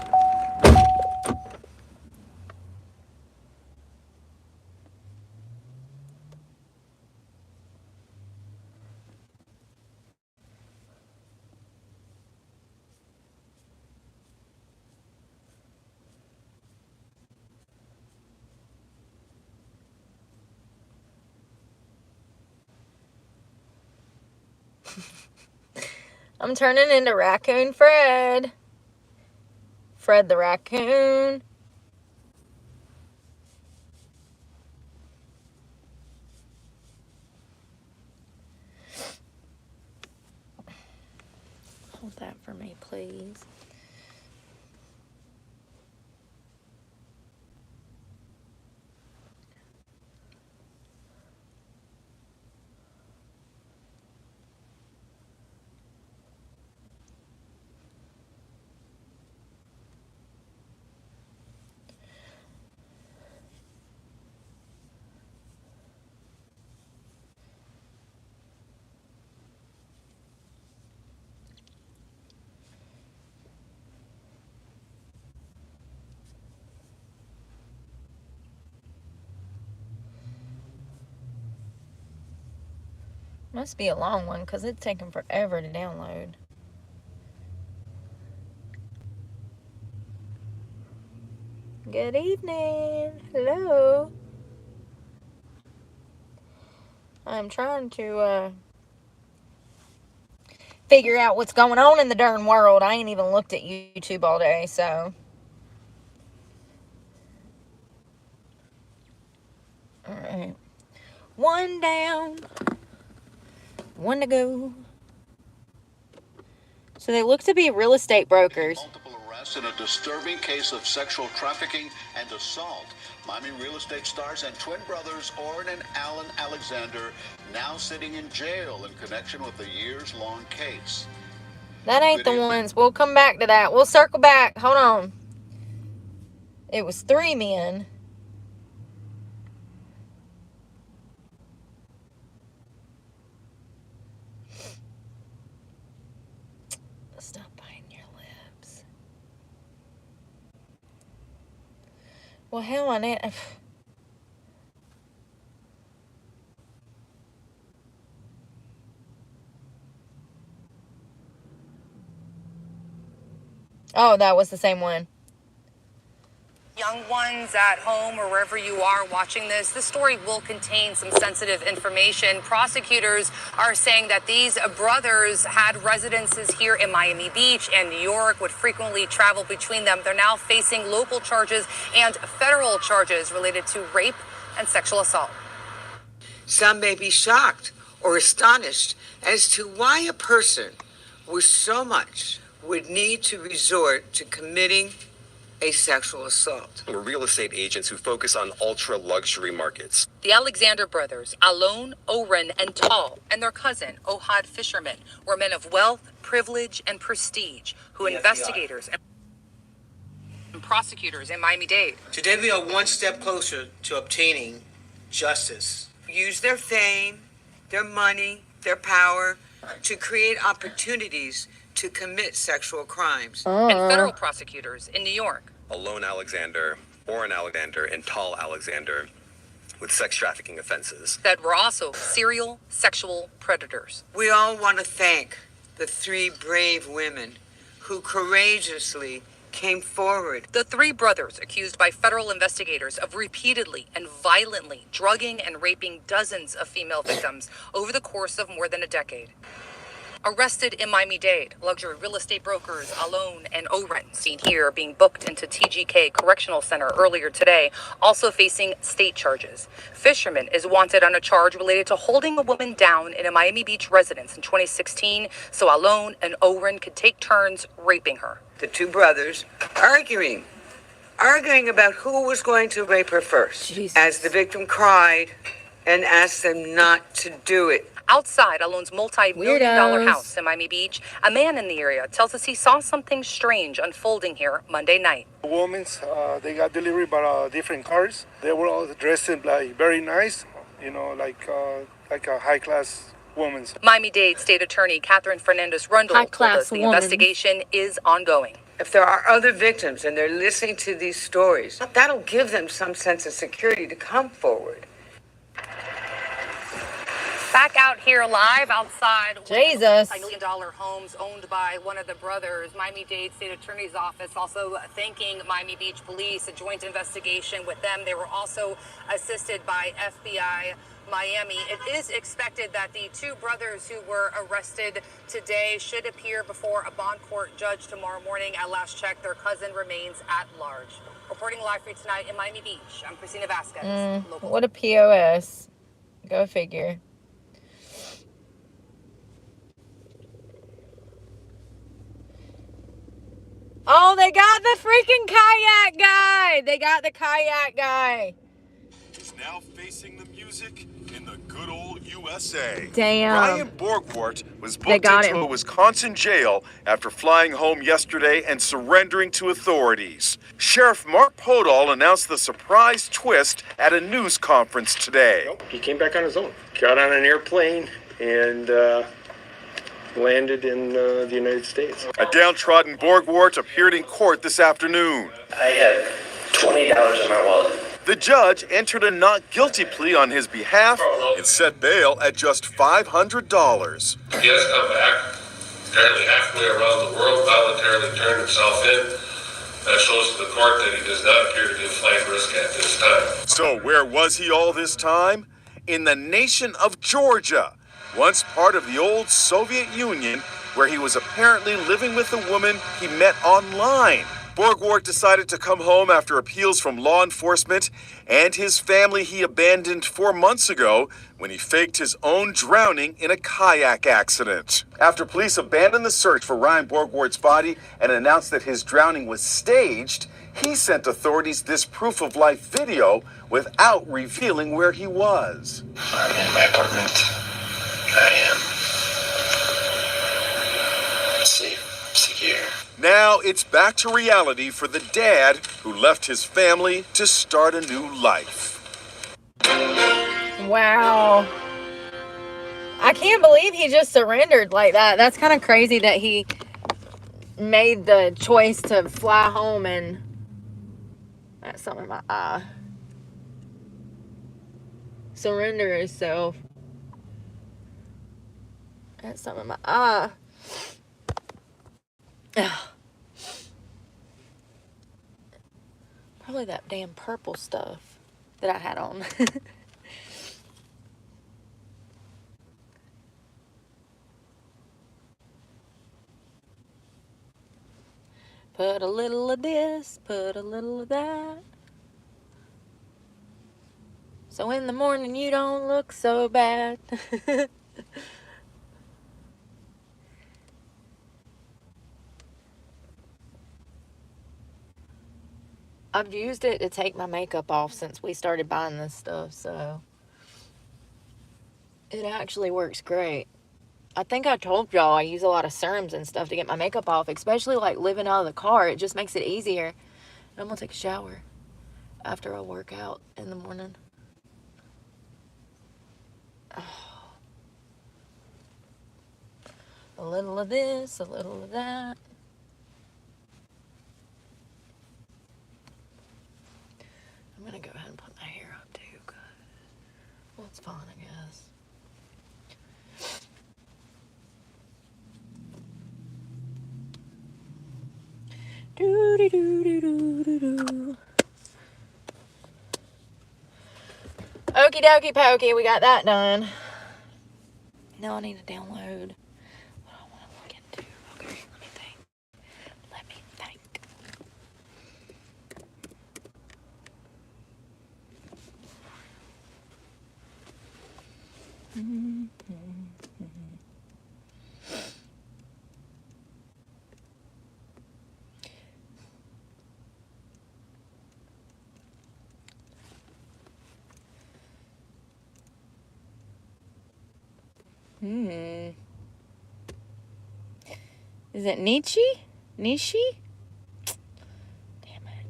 I'm turning into Raccoon Fred. Fred the Raccoon. Hold that for me, please. Must be a long one because it's taking forever to download. Good evening. Hello. I'm trying to figure out what's going on in the darn world. I ain't even looked at YouTube all day, so One down. One to go. So they look to be real estate brokers. Multiple arrests in a disturbing case of sexual trafficking and assault. Miami real estate stars and twin brothers Orrin and Alan Alexander now sitting in jail in connection with a years-long case. That ain't the ones. We'll come back to that. We'll circle back. Hold on. It was 3 men. Stop biting your lips. Well, hell on it. Oh, that was the same one. Young ones at home or wherever you are watching this, this story will contain some sensitive information. Prosecutors are saying that these brothers had residences here in Miami Beach and New York, would frequently travel between them. They're now facing local charges and federal charges related to rape and sexual assault. Some may be shocked or astonished as to why a person with so much would need to resort to committing a sexual assault. We're real estate agents who focus on ultra luxury markets. The Alexander brothers, Alon, Oren, and Tal, and their cousin, Ohad Fisherman, were men of wealth, privilege, and prestige who investigators and prosecutors in Miami-Dade. Today we are one step closer to obtaining justice. Use their fame, their money, their power to create opportunities to commit sexual crimes. And federal prosecutors in New York. Alon Alexander, Orrin Alexander, and Tal Alexander with sex trafficking offenses. That were also serial sexual predators. We all want to thank the 3 brave women who courageously came forward. The 3 brothers accused by federal investigators of repeatedly and violently drugging and raping dozens of female victims over the course of more than a decade. Arrested in Miami-Dade, luxury real estate brokers Alon and Oren, seen here being booked into TGK Correctional Center earlier today, also facing state charges. Fisherman is wanted on a charge related to holding a woman down in a Miami Beach residence in 2016 so Alon and Oren could take turns raping her. The 2 brothers arguing about who was going to rape her first. Jesus. As the victim cried and asked them not to do it. Outside Alon's multi-million-dollar Weirdos. house in Miami Beach, a man in the area tells us he saw something strange unfolding here Monday night. The women, they got delivered by different cars. They were all dressed in like very nice, like a high-class woman. Miami-Dade State Attorney Catherine Fernandez-Rundle told High-class us the woman. investigation is ongoing. If there are other victims and they're listening to these stories, that'll give them some sense of security to come forward. Back out here live outside Jesus. multi-million-dollar homes owned by one of the brothers. Miami-Dade State Attorney's Office also thanking Miami Beach Police, a joint investigation with them. They were also assisted by FBI Miami. It is expected that the 2 brothers who were arrested today should appear before a bond court judge tomorrow morning. At last check, their cousin remains at large. Reporting live for you tonight in Miami Beach, I'm Christina Vasquez. Local. What a POS. Go figure. Oh, they got the freaking kayak guy. They got the kayak guy. Is now facing the music in the good old USA. Damn. Ryan Borgwart was They booked got into him. a Wisconsin jail after flying home yesterday and surrendering to authorities. Sheriff Mark Podol announced the surprise twist at a news conference today. He came back on his own, got on an airplane, and landed in the United States. A downtrodden Borgwart appeared in court this afternoon. I had $20 in my wallet. The judge entered a not guilty plea on his behalf and set bail at just $500. He has come back, apparently halfway around the world, voluntarily turned himself in. That shows to the court that he does not appear to be a flight risk at this time. So where was he all this time? In the nation of Georgia, once part of the old Soviet Union, where he was apparently living with a woman he met online. Borgward decided to come home after appeals from law enforcement and his family he abandoned 4 months ago when he faked his own drowning in a kayak accident. After police abandoned the search for Ryan Borgward's body and announced that his drowning was staged, he sent authorities this proof of life video without revealing where he was. I'm in my apartment. I am safe, secure. Now it's back to reality for the dad who left his family to start a new life. Wow. I can't believe he just surrendered like that. That's kind of crazy that he made the choice to fly home and... That's something in my eye. Surrender himself. That's something in my eye. Ugh. Probably that damn purple stuff that I had on. Put a little of this, put a little of that. So in the morning you don't look so bad. I've used it to take my makeup off since we started buying this stuff, so it actually works great. I think I told y'all I use a lot of serums and stuff to get my makeup off, especially like living out of the car. It just makes it easier. I'm gonna take a shower after I work out in the morning. Oh. A little of this, a little of that. I'm gonna go ahead and put my hair up too. Well, it's fine, I guess. Do-do-do-do-do-do-do. Okie dokie pokey, we got that done. Now I need to download what I want to look into. Okay, let me think. Let me think. Is it Nietzsche? Nietzsche? Damn it.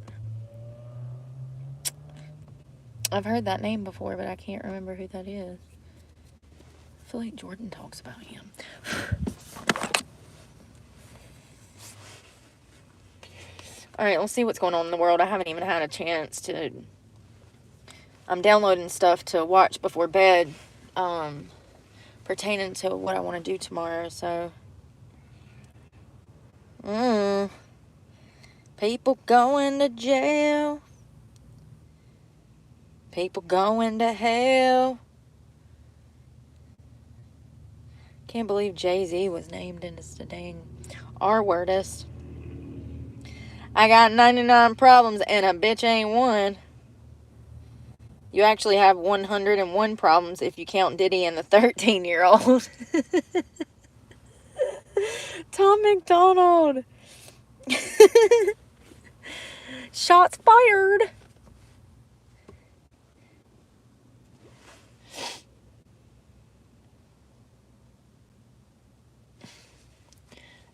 I've heard that name before, but I can't remember who that is. I feel like Jordan talks about him. Alright, let's see what's going on in the world. I haven't even had a chance to... I'm downloading stuff to watch before bed, pertaining to what I want to do tomorrow, so... People going to jail. People going to hell. Can't believe Jay-Z was named in this dang R-wordist. I got 99 problems and a bitch ain't one. You actually have 101 problems if you count Diddy and the 13-year-old. Tom McDonald. Shots fired.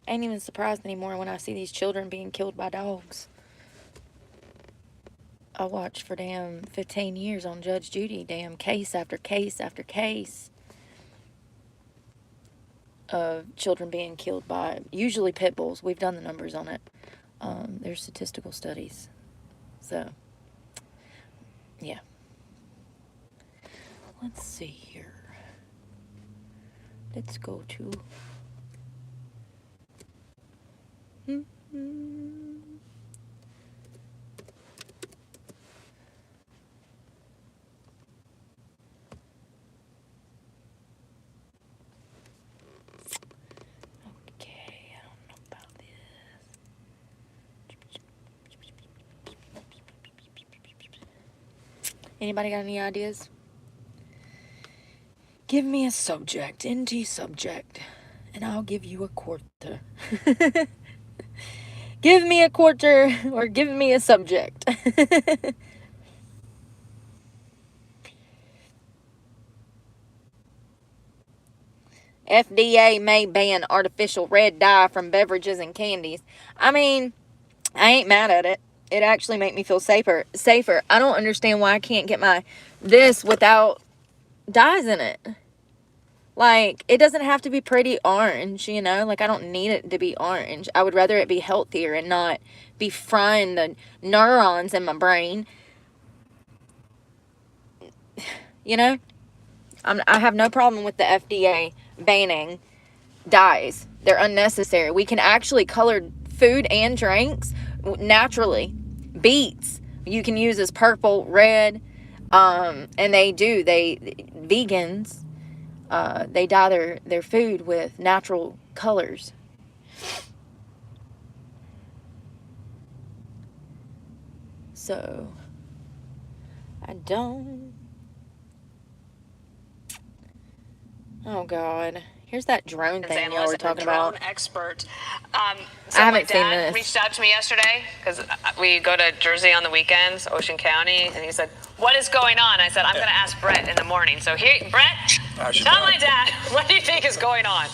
I ain't even surprised anymore when I see these children being killed by dogs. I watched for damn 15 years on Judge Judy, damn case after case after case of children being killed by usually pit bulls. We've done the numbers on it. There's statistical studies. So, yeah. Let's see here. Let's go to... Okay, I don't know about this. Anybody got any ideas? Give me a subject, NT subject, and I'll give you a quarter. Give me a quarter or give me a subject. FDA may ban artificial red dye from beverages and candies. I mean, I ain't mad at it. It actually make me feel safer. I don't understand why I can't get this without dyes in it. Like, it doesn't have to be pretty orange, you know? Like, I don't need it to be orange. I would rather it be healthier and not be frying the neurons in my brain. You know? I have no problem with the FDA banning dyes. They're unnecessary. We can actually color food and drinks naturally. Beets you can use as purple, red, and vegans, they dye their food with natural colors. So, I don't... Oh, God. Here's that drone thing y'all were talking about. Expert. I haven't seen this. Reached out to me yesterday because we go to Jersey on the weekends, Ocean County, and he said, "What is going on?" I said, "I'm going to ask Brett in the morning." So here, Brett, tell my dad, what do you think is going on?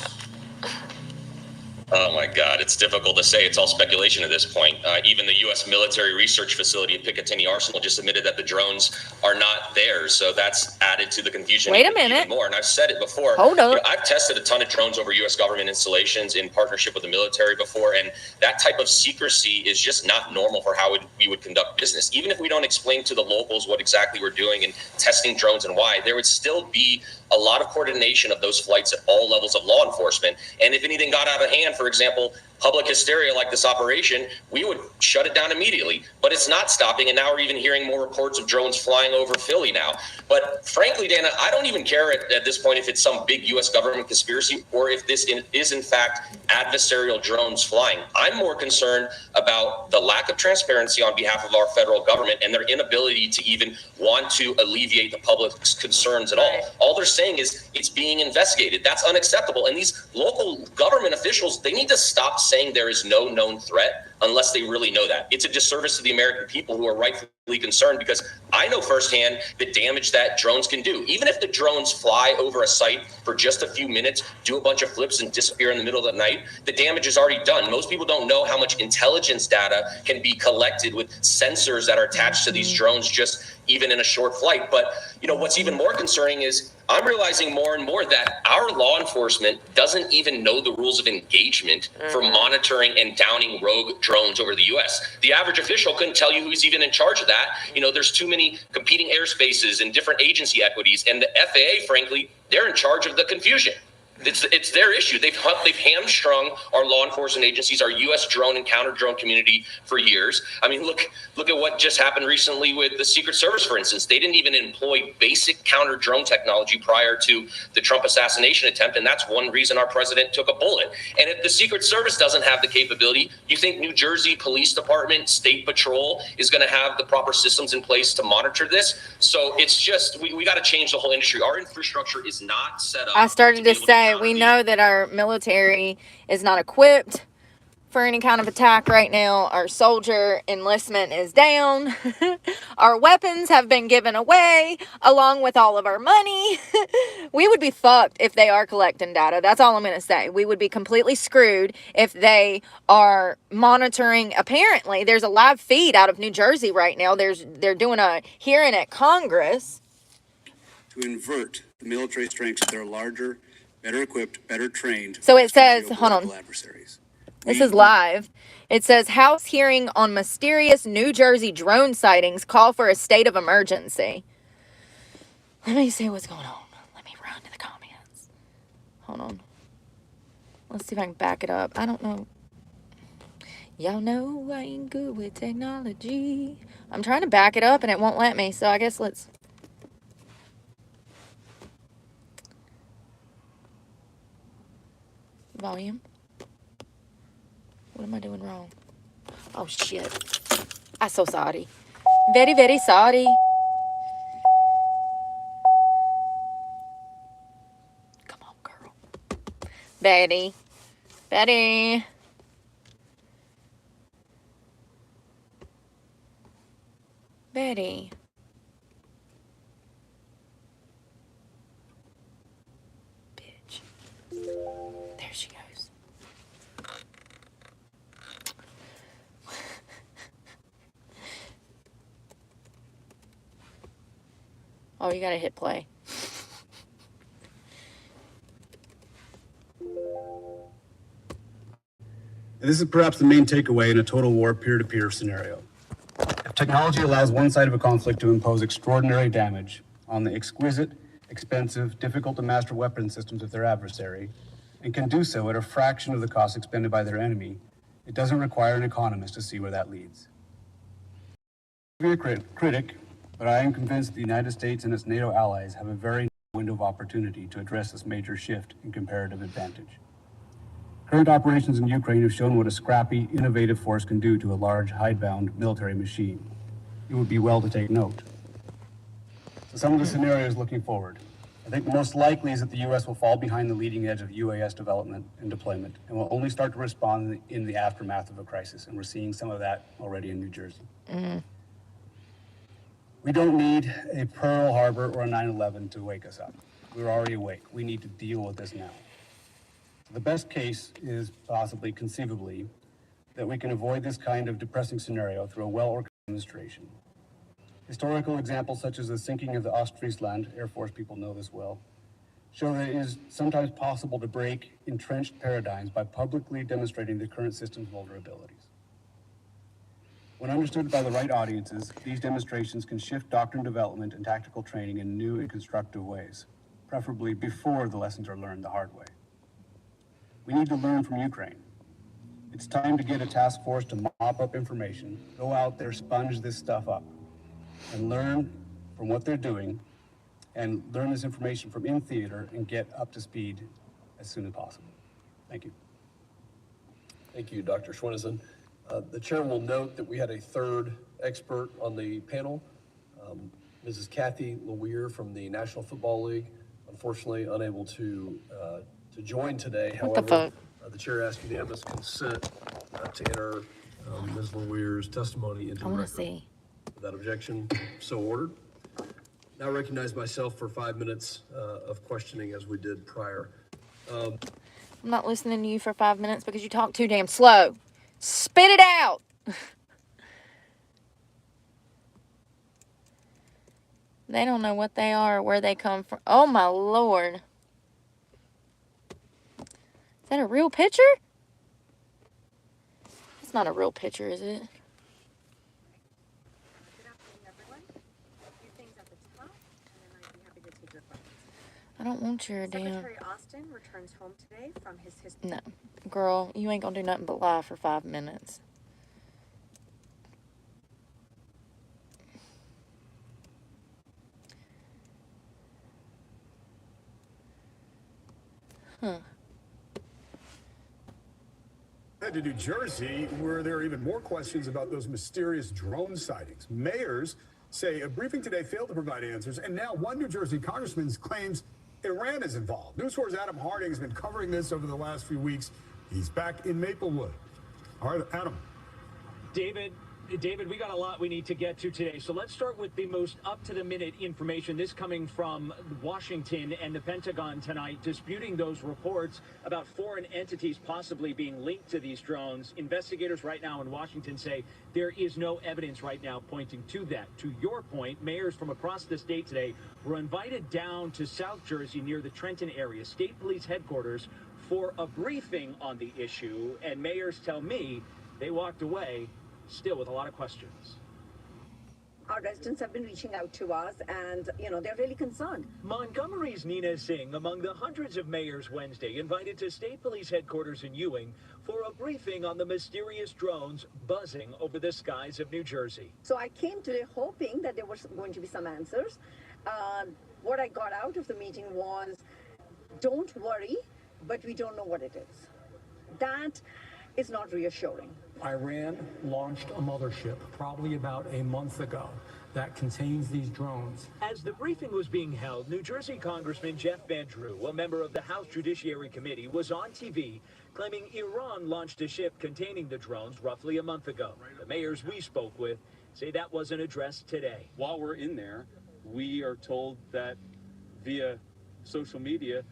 Oh my God, it's difficult to say. It's all speculation at this point. Even the U.S. military research facility at Picatinny Arsenal just admitted that the drones are not theirs. So that's added to the confusion. Wait a minute. Even more. And I've said it before. Hold up. I've tested a ton of drones over U.S. government installations in partnership with the military before. And that type of secrecy is just not normal for how we would conduct business. Even if we don't explain to the locals what exactly we're doing and testing drones and why, there would still be a lot of coordination of those flights at all levels of law enforcement. And if anything got out of hand, for example, public hysteria like this operation, we would shut it down immediately. But it's not stopping, and now we're even hearing more reports of drones flying over Philly now. But frankly, Dana, I don't even care at this point if it's some big U.S. government conspiracy or if this is in fact adversarial drones flying. I'm more concerned about the lack of transparency on behalf of our federal government and their inability to even want to alleviate the public's concerns at all. All they're saying is it's being investigated. That's unacceptable. And these local government officials, they need to stop saying there is no known threat unless they really know that. It's a disservice to the American people who are rightfully concerned, because I know firsthand the damage that drones can do. Even if the drones fly over a site for just a few minutes, do a bunch of flips and disappear in the middle of the night, the damage is already done. Most people don't know how much intelligence data can be collected with sensors that are attached to these drones just even in a short flight. But what's even more concerning is I'm realizing more and more that our law enforcement doesn't even know the rules of engagement for monitoring and downing rogue drones over the U.S. The average official couldn't tell you who's even in charge of that. There's too many competing airspaces and different agency equities. And the FAA, frankly, they're in charge of the confusion. It's their issue. They've hamstrung our law enforcement agencies, our U.S. drone and counter drone community for years. I mean, look at what just happened recently with the Secret Service, for instance. They didn't even employ basic counter drone technology prior to the Trump assassination attempt, and that's one reason our president took a bullet. And if the Secret Service doesn't have the capability, you think New Jersey Police Department, State Patrol is going to have the proper systems in place to monitor this? So it's just we got to change the whole industry. Our infrastructure is not set up. I started to say, we know that our military is not equipped for any kind of attack right now. Our soldier enlistment is down. Our weapons have been given away along with all of our money. We would be fucked if they are collecting data. That's all I'm going to say. We would be completely screwed if they are monitoring. Apparently, there's a live feed out of New Jersey right now. They're doing a hearing at Congress to invert the military strengths that are larger, better equipped, better trained. So it says, hold on. This is live. It says, House hearing on mysterious New Jersey drone sightings call for a state of emergency. Let me see what's going on. Let me run to the comments. Hold on. Let's see if I can back it up. I don't know. Y'all know I ain't good with technology. I'm trying to back it up and it won't let me. So I guess let's... Volume. What am I doing wrong? Oh, shit. I'm so sorry. Very, very sorry. Betty. Betty. Betty. Bitch. There she goes. Oh, you gotta hit play. This is perhaps the main takeaway in a total war peer-to-peer scenario. If technology allows one side of a conflict to impose extraordinary damage on the exquisite, expensive, difficult to master weapon systems of their adversary, and can do so at a fraction of the cost expended by their enemy, it doesn't require an economist to see where that leads. I'm a critic, but I am convinced the United States and its NATO allies have a very narrow window of opportunity to address this major shift in comparative advantage. Current operations in Ukraine have shown what a scrappy, innovative force can do to a large, hidebound military machine. It would be well to take note. So some of the scenarios looking forward. I think the most likely is that the U.S. will fall behind the leading edge of UAS development and deployment and will only start to respond in the aftermath of a crisis. And we're seeing some of that already in New Jersey. Mm-hmm. We don't need a Pearl Harbor or a 9/11 to wake us up. We're already awake. We need to deal with this now. The best case is possibly, conceivably, that we can avoid this kind of depressing scenario through a well-organized administration. Historical examples such as the sinking of the Ostfriesland, Air Force people know this well, show that it is sometimes possible to break entrenched paradigms by publicly demonstrating the current system's vulnerabilities. When understood by the right audiences, these demonstrations can shift doctrine development and tactical training in new and constructive ways, preferably before the lessons are learned the hard way. We need to learn from Ukraine. It's time to get a task force to mop up information, go out there, sponge this stuff up, and learn from what they're doing, and learn this information from in theater and get up to speed as soon as possible. Thank you. Thank you, Dr. Schwennesen. The chair will note that we had a third expert on the panel, Mrs. Kathy Leweir from the National Football League, unfortunately unable to join today. However, the chair asked unanimous consent to enter Ms. Leweir's testimony into the record. See. Without objection, so ordered. Now recognize myself for 5 minutes of questioning as we did prior. I'm not listening to you for 5 minutes because you talk too damn slow. Spit it out. They don't know what they are or where they come from. Oh my Lord. Is that a real picture? It's not a real picture, is it? I don't want your damn... Secretary Austin returns home today from his... No. Girl, you ain't gonna do nothing but lie for 5 minutes. Huh. Head to New Jersey, where there are even more questions about those mysterious drone sightings. Mayors say a briefing today failed to provide answers, and now one New Jersey congressman claims Iran is involved. News 4's Adam Harding has been covering this over the last few weeks. He's back in Maplewood. All right, Adam. David, we got a lot we need to get to today. So let's start with the most up-to-the-minute information. This coming from Washington and the Pentagon tonight, disputing those reports about foreign entities possibly being linked to these drones. Investigators right now in Washington say there is no evidence right now pointing to that. To your point, mayors from across the state today were invited down to South Jersey near the Trenton area, state police headquarters, for a briefing on the issue. And mayors tell me they walked away still with a lot of questions. Our residents have been reaching out to us and, they're really concerned. Montgomery's Nina Singh, among the hundreds of mayors Wednesday invited to state police headquarters in Ewing for a briefing on the mysterious drones buzzing over the skies of New Jersey. So I came today hoping that there was going to be some answers. What I got out of the meeting was, don't worry, but we don't know what it is. That is not reassuring. Iran launched a mothership probably about a month ago. that contains these drones. As the briefing was being held, New Jersey Congressman Jeff Van Drew, a member of the House Judiciary Committee, was on TV claiming Iran launched a ship containing the drones roughly a month ago. The mayors we spoke with say that wasn't addressed today. While we're in there, we are told that via social media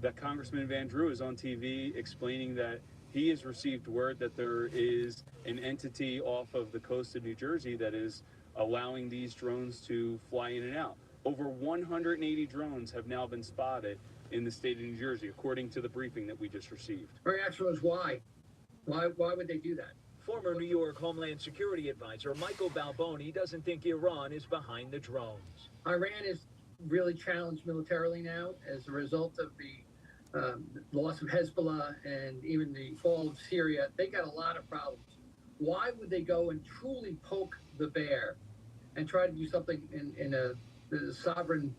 that Congressman Van Drew is on TV explaining that he has received word that there is an entity off of the coast of New Jersey that is allowing these drones to fly in and out. Over 180 drones have now been spotted in the state of New Jersey, according to the briefing that we just received. My reaction was why? Why would they do that? Former New York Homeland Security Advisor Michael Balboni doesn't think Iran is behind the drones. Iran is really challenged militarily now as a result of the loss of Hezbollah and even the fall of Syria. They got a lot of problems. Why would they go and truly poke the bear and try to do something in the sovereign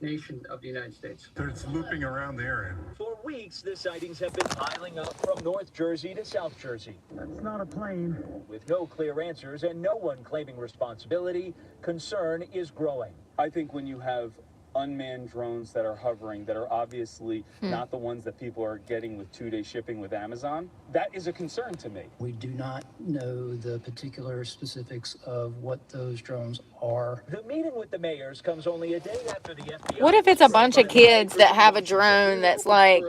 nation of the United States? It's looping around the area. For weeks, the sightings have been piling up from North Jersey to South Jersey. That's not a plane. With no clear answers and no one claiming responsibility, concern is growing. I think when you have unmanned drones that are hovering, that are obviously not the ones that people are getting with 2-day shipping with Amazon, that is a concern to me. We do not know the particular specifics of what those drones are. The meeting with the mayors comes only a day after the FBI. What if it's a bunch of kids that have a drone that's like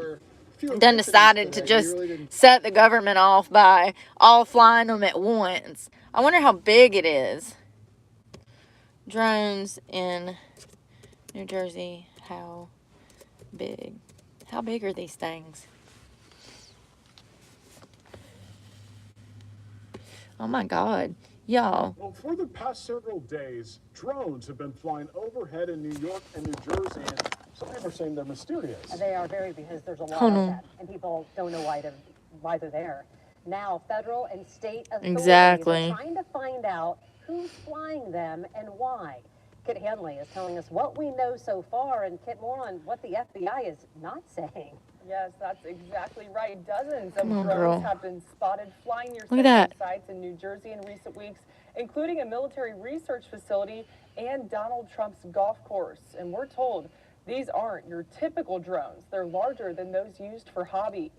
done decided to just set the government off by all flying them at once? I wonder how big it is. Drones in New Jersey, how big? How big are these things? Oh my God, y'all. Well, for the past several days, drones have been flying overhead in New York and New Jersey, and some people are saying they're mysterious. They are very, because there's a lot Oh, of no. that, and people don't know why they're there. Now, federal and state authorities Exactly. are trying to find out who's flying them and why. Kit Hanley is telling us what we know so far, and Kit, more on what the FBI is not saying. Yes, that's exactly right. Dozens of Come on, drones girl. have been spotted flying near Look at sensitive sites in New Jersey in recent weeks, including a military research facility and Donald Trump's golf course. And we're told these aren't your typical drones. They're larger than those used for hobby.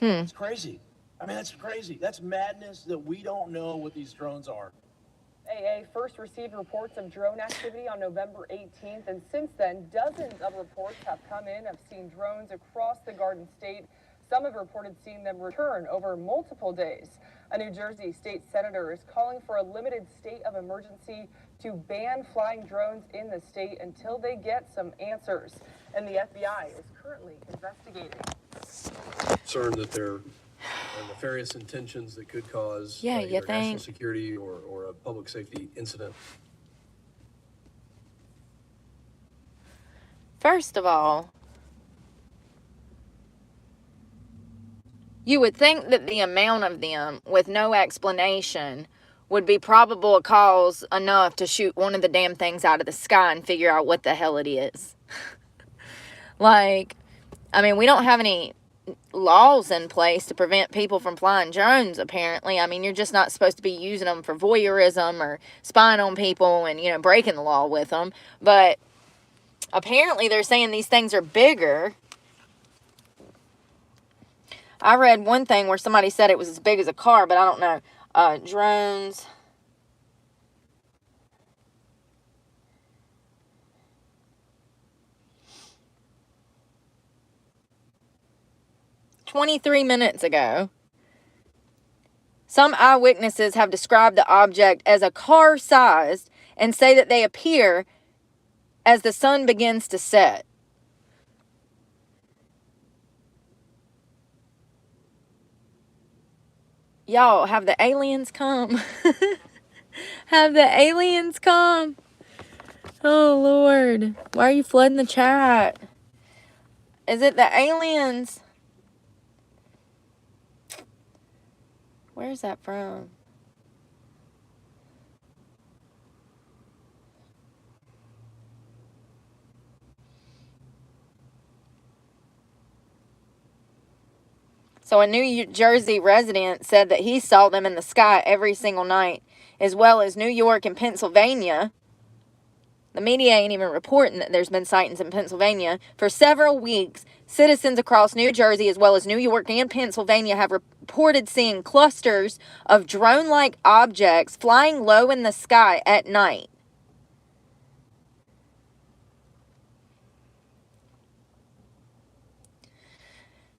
It's crazy. I mean, that's crazy. That's madness that we don't know what these drones are. AA first received reports of drone activity on November 18th, and since then, dozens of reports have come in of seeing drones across the Garden State. Some have reported seeing them return over multiple days. A New Jersey state senator is calling for a limited state of emergency to ban flying drones in the state until they get some answers. And the FBI is currently investigating. Concerned that there are nefarious intentions that could cause Yeah, you either national think? security or a public safety incident. First of all, you would think that the amount of them with no explanation would be probable cause enough to shoot one of the damn things out of the sky and figure out what the hell it is. Like, I mean, we don't have any laws in place to prevent people from flying drones, apparently. I mean, you're just not supposed to be using them for voyeurism or spying on people and, you know, breaking the law with them. But apparently they're saying these things are bigger. I read one thing where somebody said it was as big as a car, but I don't know. Drones. "23 minutes ago, some eyewitnesses have described the object as a car-sized and say that they appear as the sun begins to set." Y'all, have the aliens come? Have the aliens come? Oh, Lord. Why are you flooding the chat? Is it the aliens? Where's that from? So a New Jersey resident said that he saw them in the sky every single night as well as New York and Pennsylvania. The media ain't even reporting that there's been sightings in Pennsylvania. For several weeks, citizens across New Jersey as well as New York and Pennsylvania have reported seeing clusters of drone-like objects flying low in the sky at night.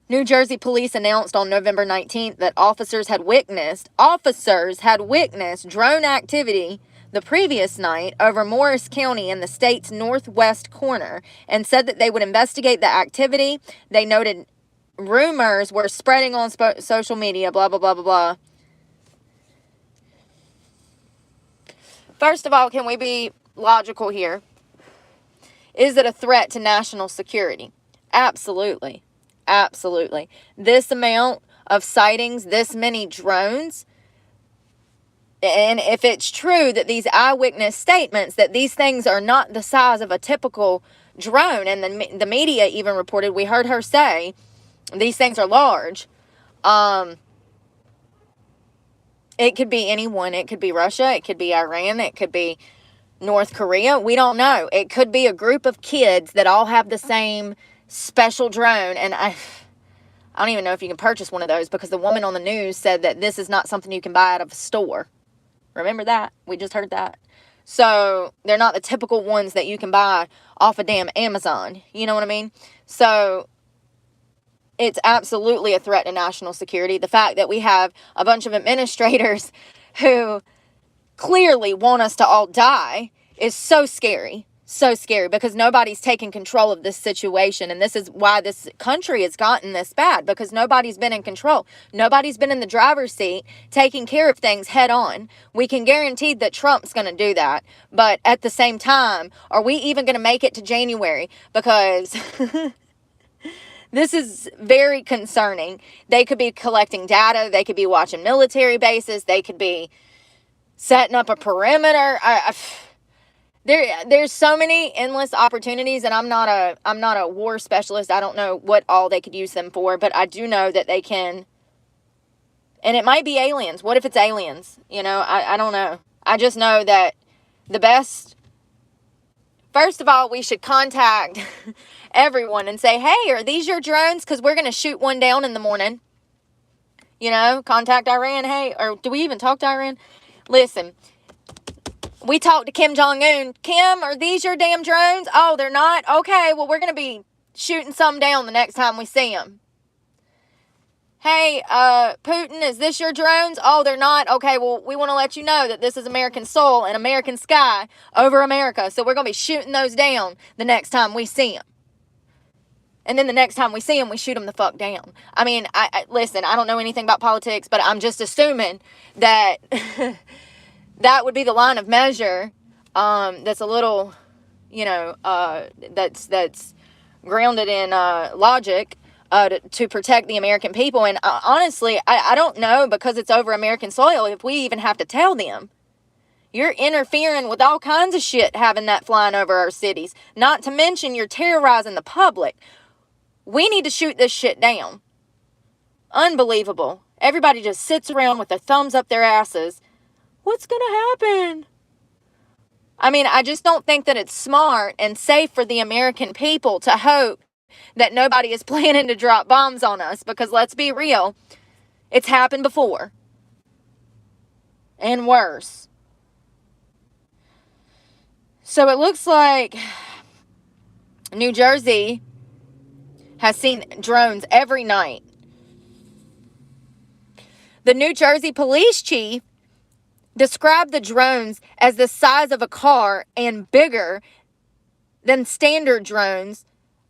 New Jersey police announced on November 19th that officers had witnessed drone activity the previous night over Morris County in the state's northwest corner and said that they would investigate the activity. They noted rumors were spreading on social media, blah, blah, blah, blah, blah. First of all, can we be logical here? Is it a threat to national security? Absolutely. Absolutely. This amount of sightings, this many drones, and if it's true that these eyewitness statements that these things are not the size of a typical drone, and the media even reported, we heard her say, these things are large. It could be anyone. It could be Russia. It could be Iran. It could be North Korea. We don't know. It could be a group of kids that all have the same special drone, and I don't even know if you can purchase one of those because the woman on the news said that this is not something you can buy out of a store. Remember that? We just heard that. So they're not the typical ones that you can buy off a damn Amazon. You know what I mean? So it's absolutely a threat to national security. The fact that we have a bunch of administrators who clearly want us to all die is so scary. So scary because nobody's taking control of this situation, and this is why this country has gotten this bad, because nobody's been in control. Nobody's been in the driver's seat taking care of things head on. We can guarantee that Trump's going to do that, but at the same time, are we even going to make it to January? Because this is very concerning. They could be collecting data. They could be watching military bases. They could be setting up a perimeter. There's so many endless opportunities, and I'm not a war specialist. I don't know what all they could use them for, but I do know that they can. And it might be aliens. What if it's aliens? You know, I don't know. I just know that the best, first of all, we should contact everyone and say, hey, are these your drones? Because we're going to shoot one down in the morning. You know, contact Iran. Hey, or do we even talk to Iran? Listen. We talked to Kim Jong-un. Kim, are these your damn drones? Oh, they're not? Okay, well, we're going to be shooting some down the next time we see them. Hey, Putin, is this your drones? Oh, they're not? Okay, well, we want to let you know that this is American soil and American sky over America. So we're going to be shooting those down the next time we see them. And then the next time we see them, we shoot them the fuck down. I mean, listen, I don't know anything about politics, but I'm just assuming that... that would be the line of measure that's a little, you know, that's grounded in logic to protect the American people. And honestly, I don't know, because it's over American soil, if we even have to tell them. You're interfering with all kinds of shit having that flying over our cities. Not to mention you're terrorizing the public. We need to shoot this shit down. Unbelievable. Everybody just sits around with their thumbs up their asses. What's going to happen? I mean, I just don't think that it's smart and safe for the American people to hope that nobody is planning to drop bombs on us, because let's be real, it's happened before. And worse. So it looks like New Jersey has seen drones every night. The New Jersey police chief described the drones as the size of a car and bigger than standard drones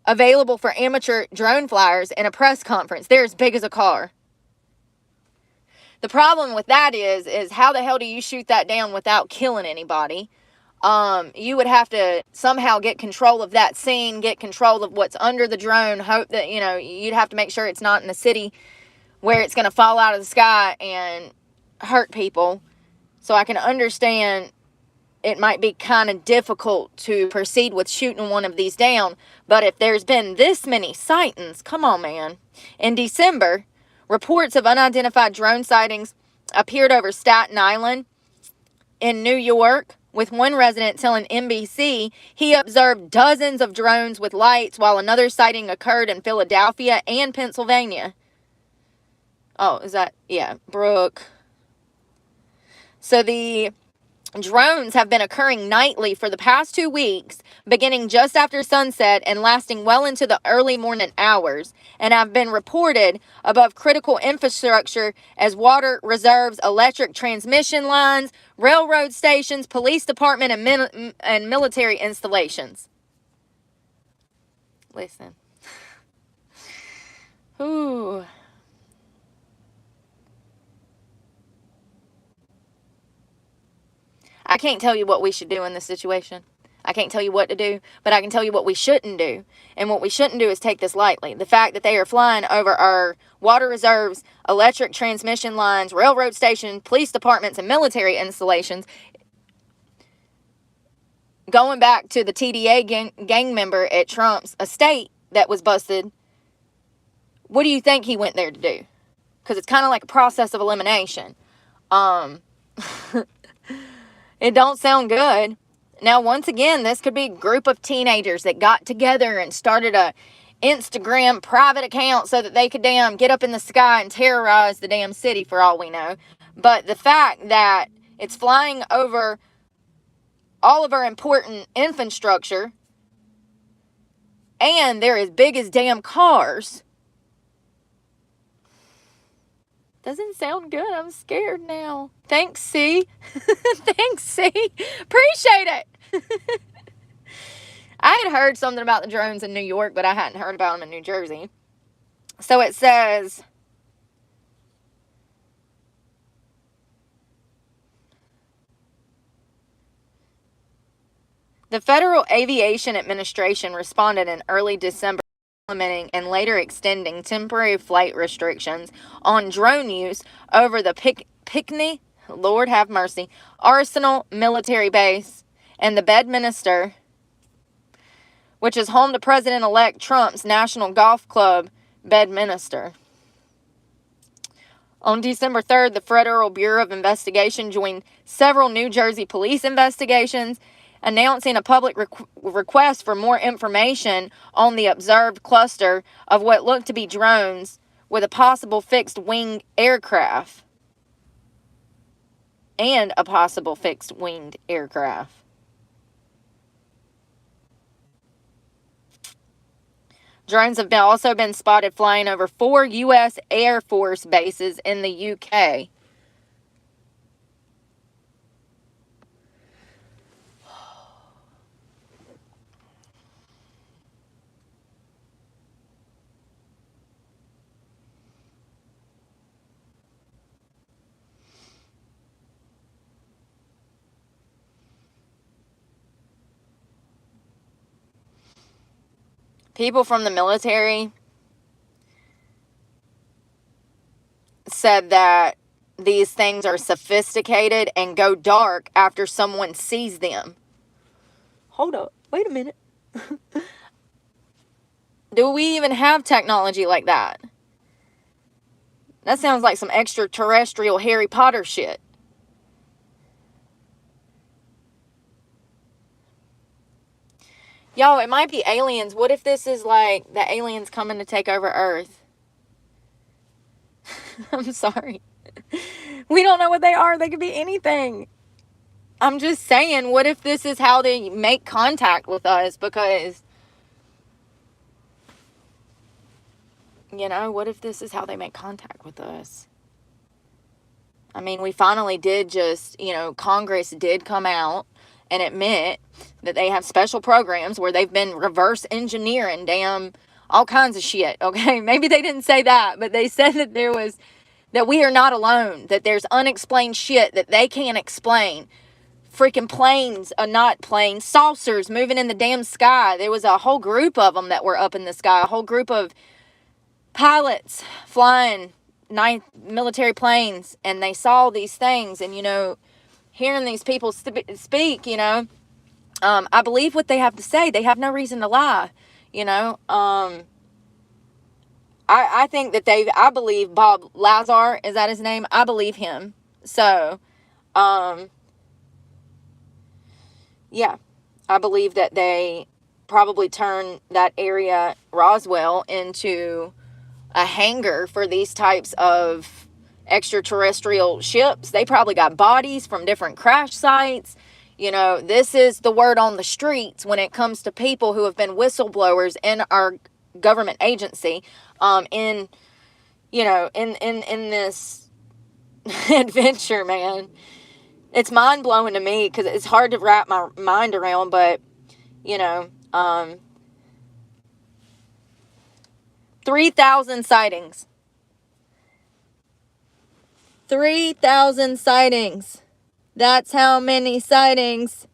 available for amateur drone flyers in a press conference. They're as big as a car. The problem with that is how the hell do you shoot that down without killing anybody? You would have to somehow get control of that scene, get control of what's under the drone, hope that, you know, you'd have to make sure it's not in a city where it's going to fall out of the sky and hurt people. So I can understand it might be kind of difficult to proceed with shooting one of these down. But if there's been this many sightings, come on, man. In December, reports of unidentified drone sightings appeared over Staten Island. in New York, with one resident telling NBC he observed dozens of drones with lights, while another sighting occurred in Philadelphia and Pennsylvania. Oh, is that? Yeah, Brooke. So the drones have been occurring nightly for the past 2 weeks, beginning just after sunset and lasting well into the early morning hours, and have been reported above critical infrastructure as water reserves, electric transmission lines, railroad stations, police department, and military installations. Listen. Ooh. I can't tell you what we should do in this situation. I can't tell you what to do, but I can tell you what we shouldn't do. And what we shouldn't do is take this lightly. The fact that they are flying over our water reserves, electric transmission lines, railroad stations, police departments, and military installations. Going back to the TDA gang member at Trump's estate that was busted, what do you think he went there to do? Because it's kind of like a process of elimination. It don't sound good. Now, once again, this could be a group of teenagers that got together and started a Instagram private account so that they could get up in the sky and terrorize the damn city, for all we know. But the fact that it's flying over all of our important infrastructure and they're as big as damn cars doesn't sound good. I'm scared now. Thanks, C. Thanks, C. Appreciate it. I had heard something about the drones in New York, but I hadn't heard about them in New Jersey. So it says, the Federal Aviation Administration responded in early December, implementing and later extending temporary flight restrictions on drone use over the Pinckney, Lord have mercy, Arsenal military base and the Bedminster, which is home to President-elect Trump's National Golf Club, Bedminster. On December 3rd, the Federal Bureau of Investigation joined several New Jersey police investigations, announcing a public request for more information on the observed cluster of what looked to be drones with a possible fixed-wing aircraft. And a possible fixed-winged aircraft. Drones have also been spotted flying over 4 U.S. Air Force bases in the U.K. People from the military said that these things are sophisticated and go dark after someone sees them. Hold up. Wait a minute. Do we even have technology like that? That sounds like some extraterrestrial Harry Potter shit. Y'all, it might be aliens. What if this is like the aliens coming to take over Earth? I'm sorry. We don't know what they are. They could be anything. I'm just saying, what if this is how they make contact with us? Because, you know, what if this is how they make contact with us? I mean, we finally did just, you know, Congress did come out and admit that they have special programs where they've been reverse engineering damn all kinds of shit, okay? Maybe they didn't say that, but they said that that we are not alone, that there's unexplained shit that they can't explain. Freaking planes, not planes, saucers moving in the damn sky. There was a whole group of them that were up in the sky, a whole group of pilots flying military planes, and they saw these things, and, you know, hearing these people speak, you know, I believe what they have to say. They have no reason to lie, you know. I think that I believe Bob Lazar, is that his name? I believe him. So, yeah, I believe that they probably turned that area, Roswell, into a hangar for these types of extraterrestrial ships. They probably got bodies from different crash sites. You know, this is the word on the streets when it comes to people who have been whistleblowers in our government agency, in, you know, in this adventure, man. It's mind-blowing to me because it's hard to wrap my mind around, but, you know, 3,000 sightings. 3,000 sightings. That's how many sightings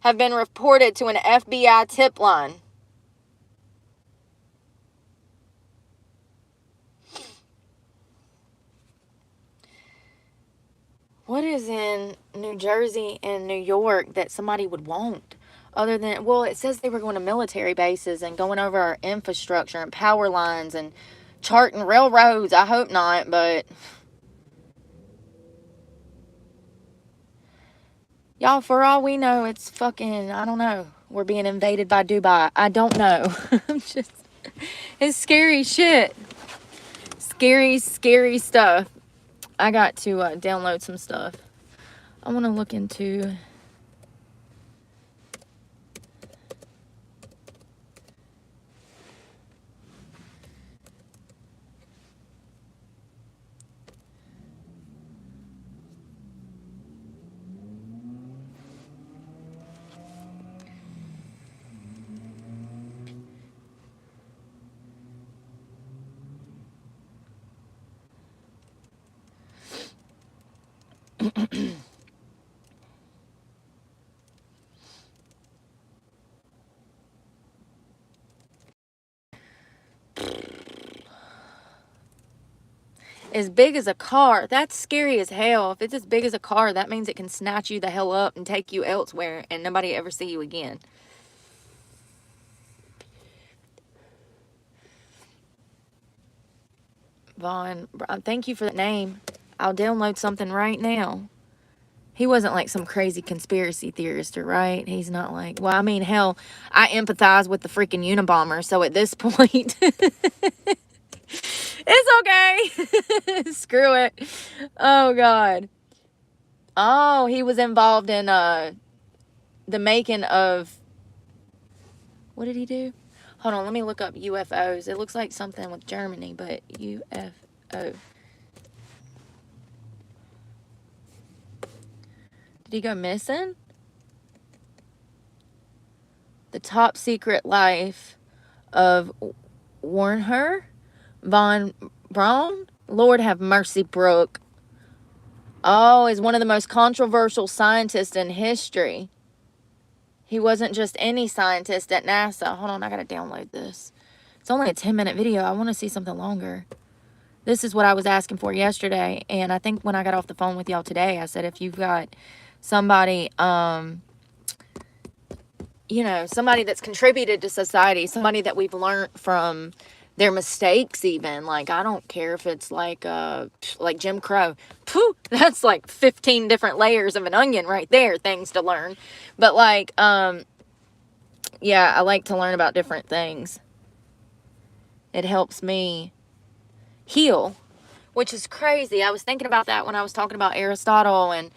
have been reported to an FBI tip line. What is in New Jersey and New York that somebody would want? Other than, well, it says they were going to military bases and going over our infrastructure and power lines and charting railroads. I hope not, but y'all, for all we know, it's fucking, I don't know. We're being invaded by Dubai. I don't know. It's scary shit. Scary, scary stuff. I got to download some stuff. I want to look into... As big as a car. That's scary as hell. If it's as big as a car, that means it can snatch you the hell up and take you elsewhere and nobody ever see you again. Vaughn, thank you for that name. I'll download something right now. He wasn't like some crazy conspiracy theorist, right? He's not like, well, I mean, hell, I empathize with the freaking Unabomber, so at this point, it's okay. Screw it. Oh, God. Oh, he was involved in the making of, what did he do? Hold on, let me look up UFOs. It looks like something with Germany, but UFO. Did he go missing? The Top Secret Life of Wernher von Braun. Lord have mercy, Brooke. Oh, is one of the most controversial scientists in history. He wasn't just any scientist at NASA. Hold on, I gotta download this. It's only a 10-minute video. I want to see something longer. This is what I was asking for yesterday, and I think when I got off the phone with y'all today, I said if you've got somebody, you know, somebody that's contributed to society, somebody that we've learned from their mistakes even, like, I don't care if it's like Jim Crow. Pooh, that's like 15 different layers of an onion right there, things to learn. But like, yeah, I like to learn about different things. It helps me heal, which is crazy. I was thinking about that when I was talking about Aristotle and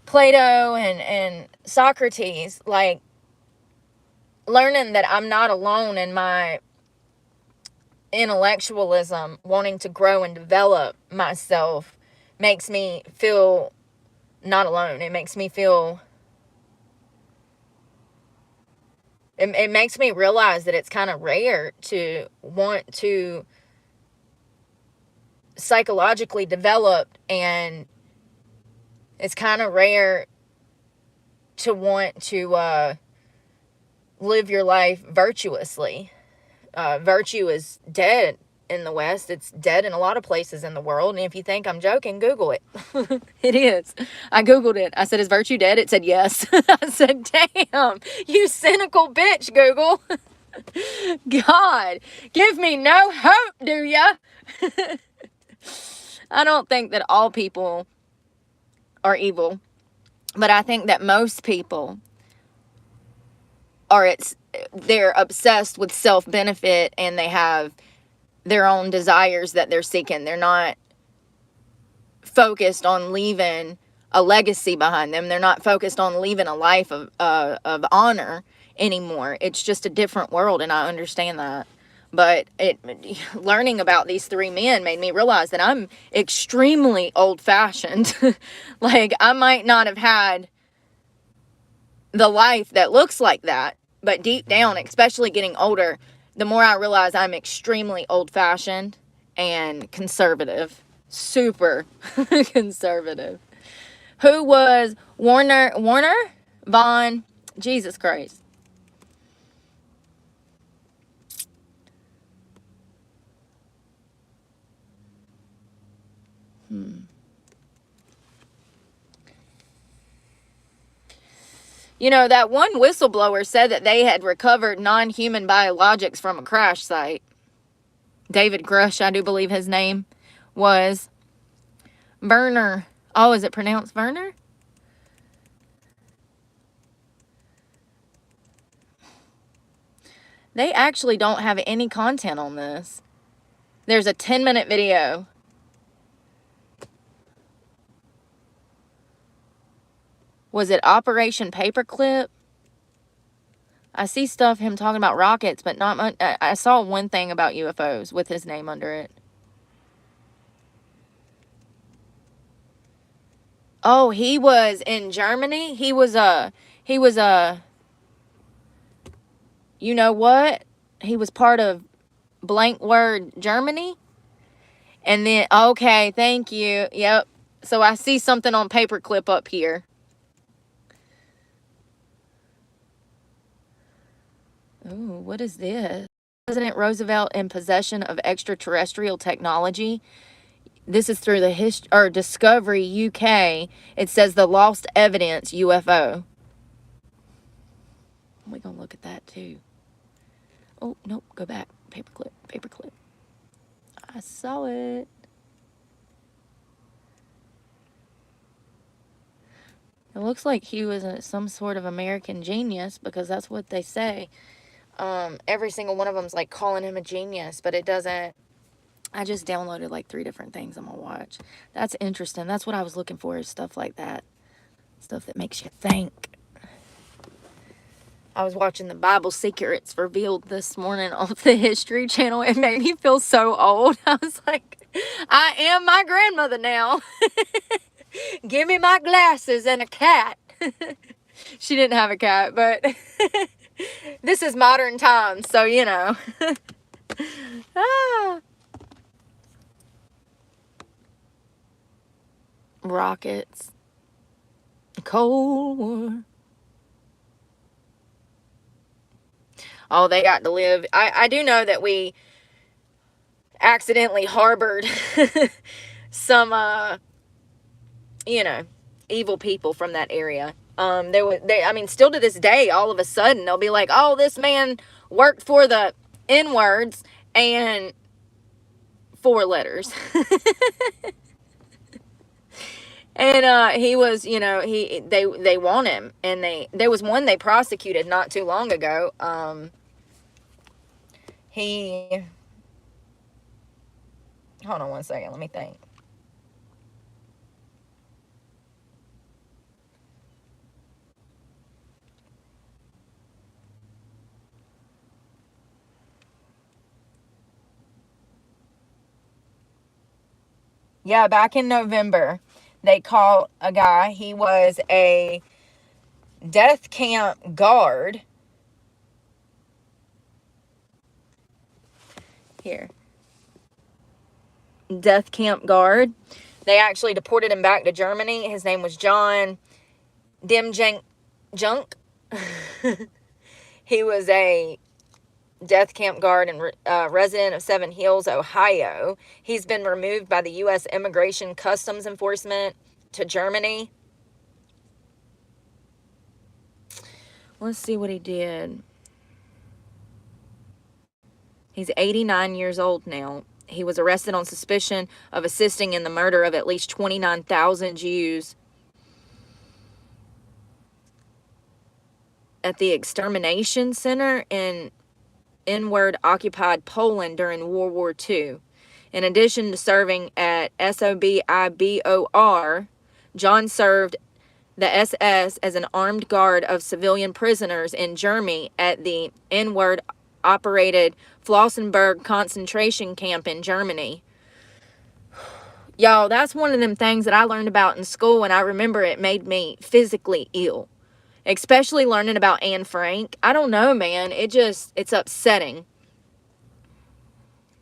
Plato and Socrates, like learning that I'm not alone in my intellectualism, wanting to grow and develop myself makes me feel not alone. It makes me feel, it makes me realize that it's kind of rare to want to psychologically develop, and it's kind of rare to want to live your life virtuously. Virtue is dead in the West. It's dead in a lot of places in the world. And if you think I'm joking, Google it. It is. I Googled it. I said, is virtue dead? It said yes. I said, damn, you cynical bitch, Google. God, give me no hope, do ya? I don't think that all people are evil. But I think that most people they're obsessed with self-benefit, and they have their own desires that they're seeking. They're not focused on leaving a legacy behind them. They're not focused on leaving a life of honor anymore. It's just a different world, and I understand that. But learning about these three men made me realize that I'm extremely old-fashioned. Like, I might not have had the life that looks like that, but deep down, especially getting older, the more I realize I'm extremely old-fashioned and conservative. Super conservative. Who was Warner Von, Jesus Christ. You know, that one whistleblower said that they had recovered non-human biologics from a crash site. David Grush, I do believe his name was. Werner. Oh, is it pronounced Werner? They actually don't have any content on this. There's a 10-minute video. Was it Operation Paperclip? I see stuff him talking about rockets, but not much. I saw one thing about UFOs with his name under it. Oh, he was in Germany. He was you know what? He was part of blank word Germany. And then, okay, thank you. Yep. So I see something on Paperclip up here. Ooh, what is this? President Roosevelt in possession of extraterrestrial technology. This is through the Discovery UK. It says the lost evidence UFO. We're going to look at that too. Oh, nope. Go back. Paperclip. I saw it. It looks like he was some sort of American genius, because that's what they say. Every single one of them's like calling him a genius, but it doesn't. I just downloaded like 3 different things I'm gonna watch. That's interesting. That's what I was looking for, is stuff like that. Stuff that makes you think. I was watching the Bible Secrets Revealed this morning on the History Channel. It made me feel so old. I was like, I am my grandmother now. Give me my glasses and a cat. She didn't have a cat, but this is modern times, so you know. Rockets. Cold War. Oh, they got to live. I do know that we accidentally harbored some, you know, evil people from that area. I mean, still to this day, all of a sudden, they'll be like, oh, this man worked for the N-words and 4 letters. And he was, you know, they want him, and there was one they prosecuted not too long ago. Hold on one second, let me think. Yeah, back in November, they caught a guy. He was a death camp guard. Here. Death camp guard. They actually deported him back to Germany. His name was John Junk. He was a death camp guard and resident of Seven Hills, Ohio. He's been removed by the U.S. Immigration Customs Enforcement to Germany. Let's see what he did. He's 89 years old now. He was arrested on suspicion of assisting in the murder of at least 29,000 Jews. at the extermination center in inward occupied Poland during World War II. In addition to serving at SOBIBOR, John served the SS as an armed guard of civilian prisoners in Germany at the inward operated Flossenburg concentration camp in Germany. Y'all, that's one of them things that I learned about in school, and I remember it made me physically ill. Especially learning about Anne Frank. I don't know, man. It's upsetting.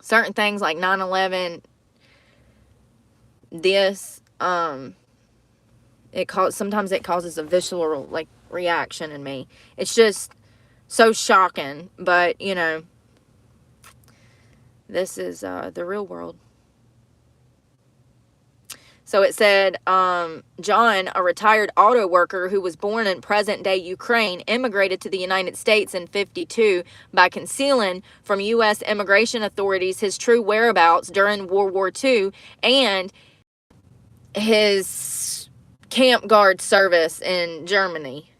Certain things like 9/11, sometimes it causes a visceral, like, reaction in me. It's just so shocking, but, you know, this is the real world. So it said, John, a retired auto worker who was born in present-day Ukraine, immigrated to the United States in 1952 by concealing from U.S. immigration authorities his true whereabouts during World War II and his camp guard service in Germany.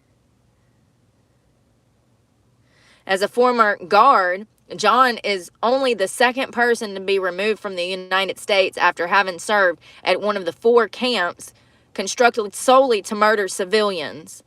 As a former guard, John is only the second person to be removed from the United States after having served at one of the 4 camps constructed solely to murder civilians.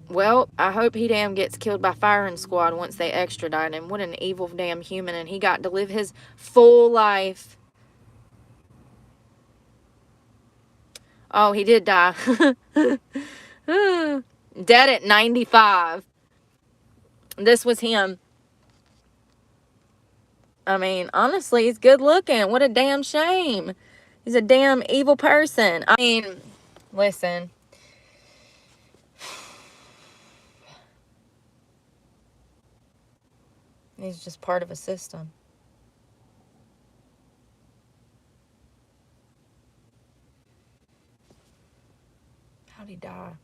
Well, I hope he damn gets killed by firing squad once they extradite him. What an evil damn human, and he got to live his full life. Oh, he did die. Dead at 95. This was him. I mean, honestly, he's good looking. What a damn shame. He's a damn evil person. I mean, listen. He's just part of a system. How'd he die?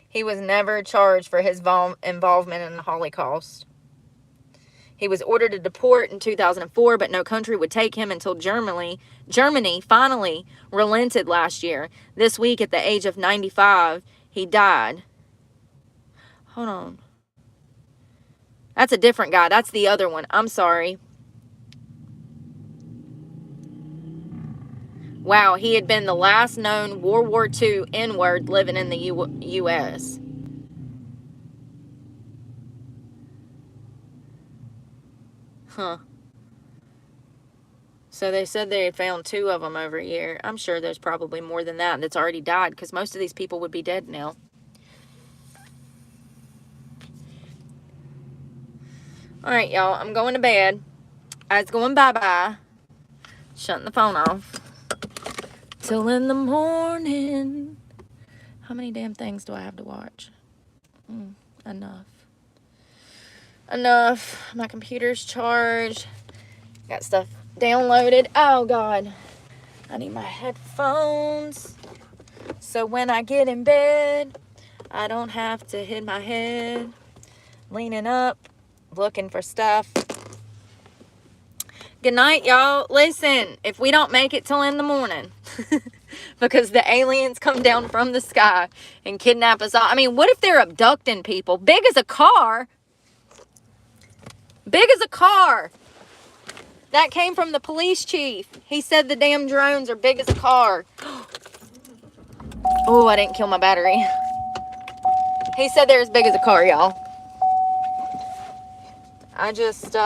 He was never charged for his involvement in the Holocaust. He was ordered to deport in 2004, but no country would take him until Germany finally relented last year. This week, at the age of 95, he died. Hold on. That's a different guy. That's the other one. I'm sorry. Wow, he had been the last known World War II N-word living in the U.S. Huh. So they said they had found 2 of them over here. I'm sure there's probably more than that that's already died, because most of these people would be dead now. Alright, y'all. I'm going to bed. I was going bye-bye. Shutting the phone off. Till in the morning. How many damn things do I have to watch? Enough. My computer's charged. Got stuff downloaded. Oh, God. I need my headphones. So when I get in bed, I don't have to hit my head. Leaning up. Looking for stuff. Good night, y'all. Listen, if we don't make it till in the morning, because the aliens come down from the sky and kidnap us all. I mean, what if they're abducting people? Big as a car. Big as a car. That came from the police chief. He said the damn drones are big as a car. Oh, I didn't kill my battery. He said they're as big as a car, y'all. I just,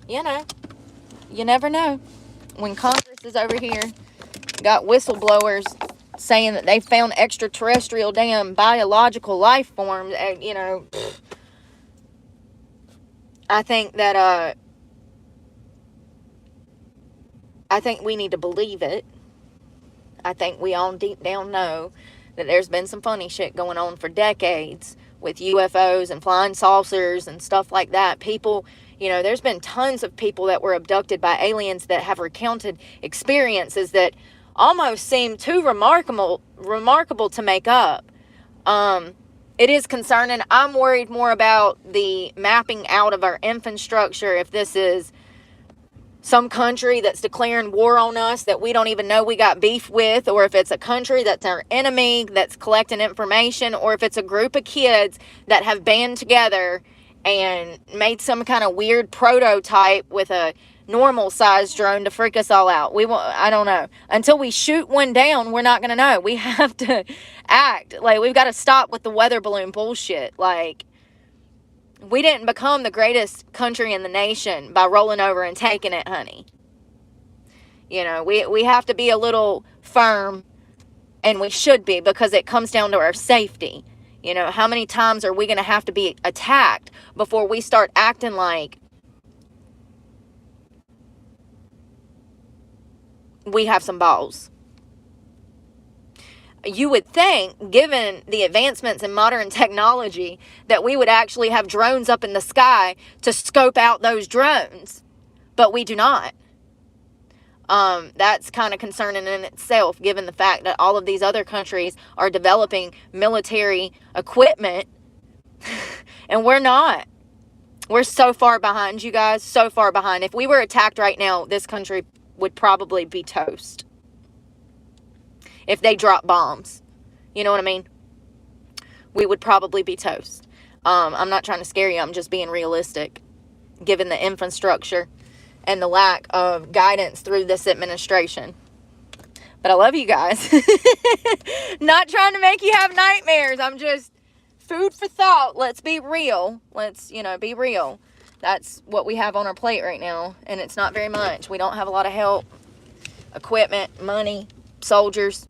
you know, you never know. When Congress is over here, got whistleblowers saying that they found extraterrestrial damn biological life forms, you know, I think that, I think we need to believe it. I think we all deep down know that there's been some funny shit going on for decades with UFOs and flying saucers and stuff like that. People, you know, there's been tons of people that were abducted by aliens that have recounted experiences that almost seem too remarkable to make up. It is concerning. I'm worried more about the mapping out of our infrastructure. If this is some country that's declaring war on us that we don't even know we got beef with, or if it's a country that's our enemy that's collecting information, or if it's a group of kids that have band together and made some kind of weird prototype with a normal sized drone to freak us all out. I don't know. Until we shoot one down, we're not going to know. We have to act. Like, we've got to stop with the weather balloon bullshit. Like, we didn't become the greatest country in the nation by rolling over and taking it, honey. You know, we have to be a little firm, and we should be, because it comes down to our safety. You know, how many times are we going to have to be attacked before we start acting like we have some balls? You would think, given the advancements in modern technology, that we would actually have drones up in the sky to scope out those drones, but we do not. That's kind of concerning in itself, given the fact that all of these other countries are developing military equipment and we're not. We're so far behind, you guys, so far behind. If we were attacked right now, this country would probably be toast. If they drop bombs, you know what I mean? We would probably be toast. I'm not trying to scare you. I'm just being realistic, given the infrastructure and the lack of guidance through this administration. But I love you guys. Not trying to make you have nightmares. I'm just food for thought. Let's be real. Let's, be real. That's what we have on our plate right now. And it's not very much. We don't have a lot of help, equipment, money, soldiers,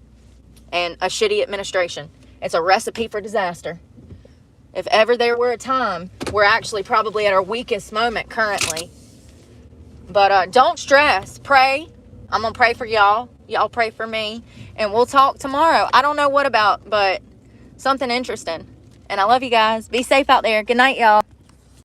and a shitty administration. It's a recipe for disaster. If ever there were a time, we're actually probably at our weakest moment currently. But don't stress. Pray. I'm going to pray for y'all. Y'all pray for me. And we'll talk tomorrow. I don't know what about, but something interesting. And I love you guys. Be safe out there. Good night, y'all.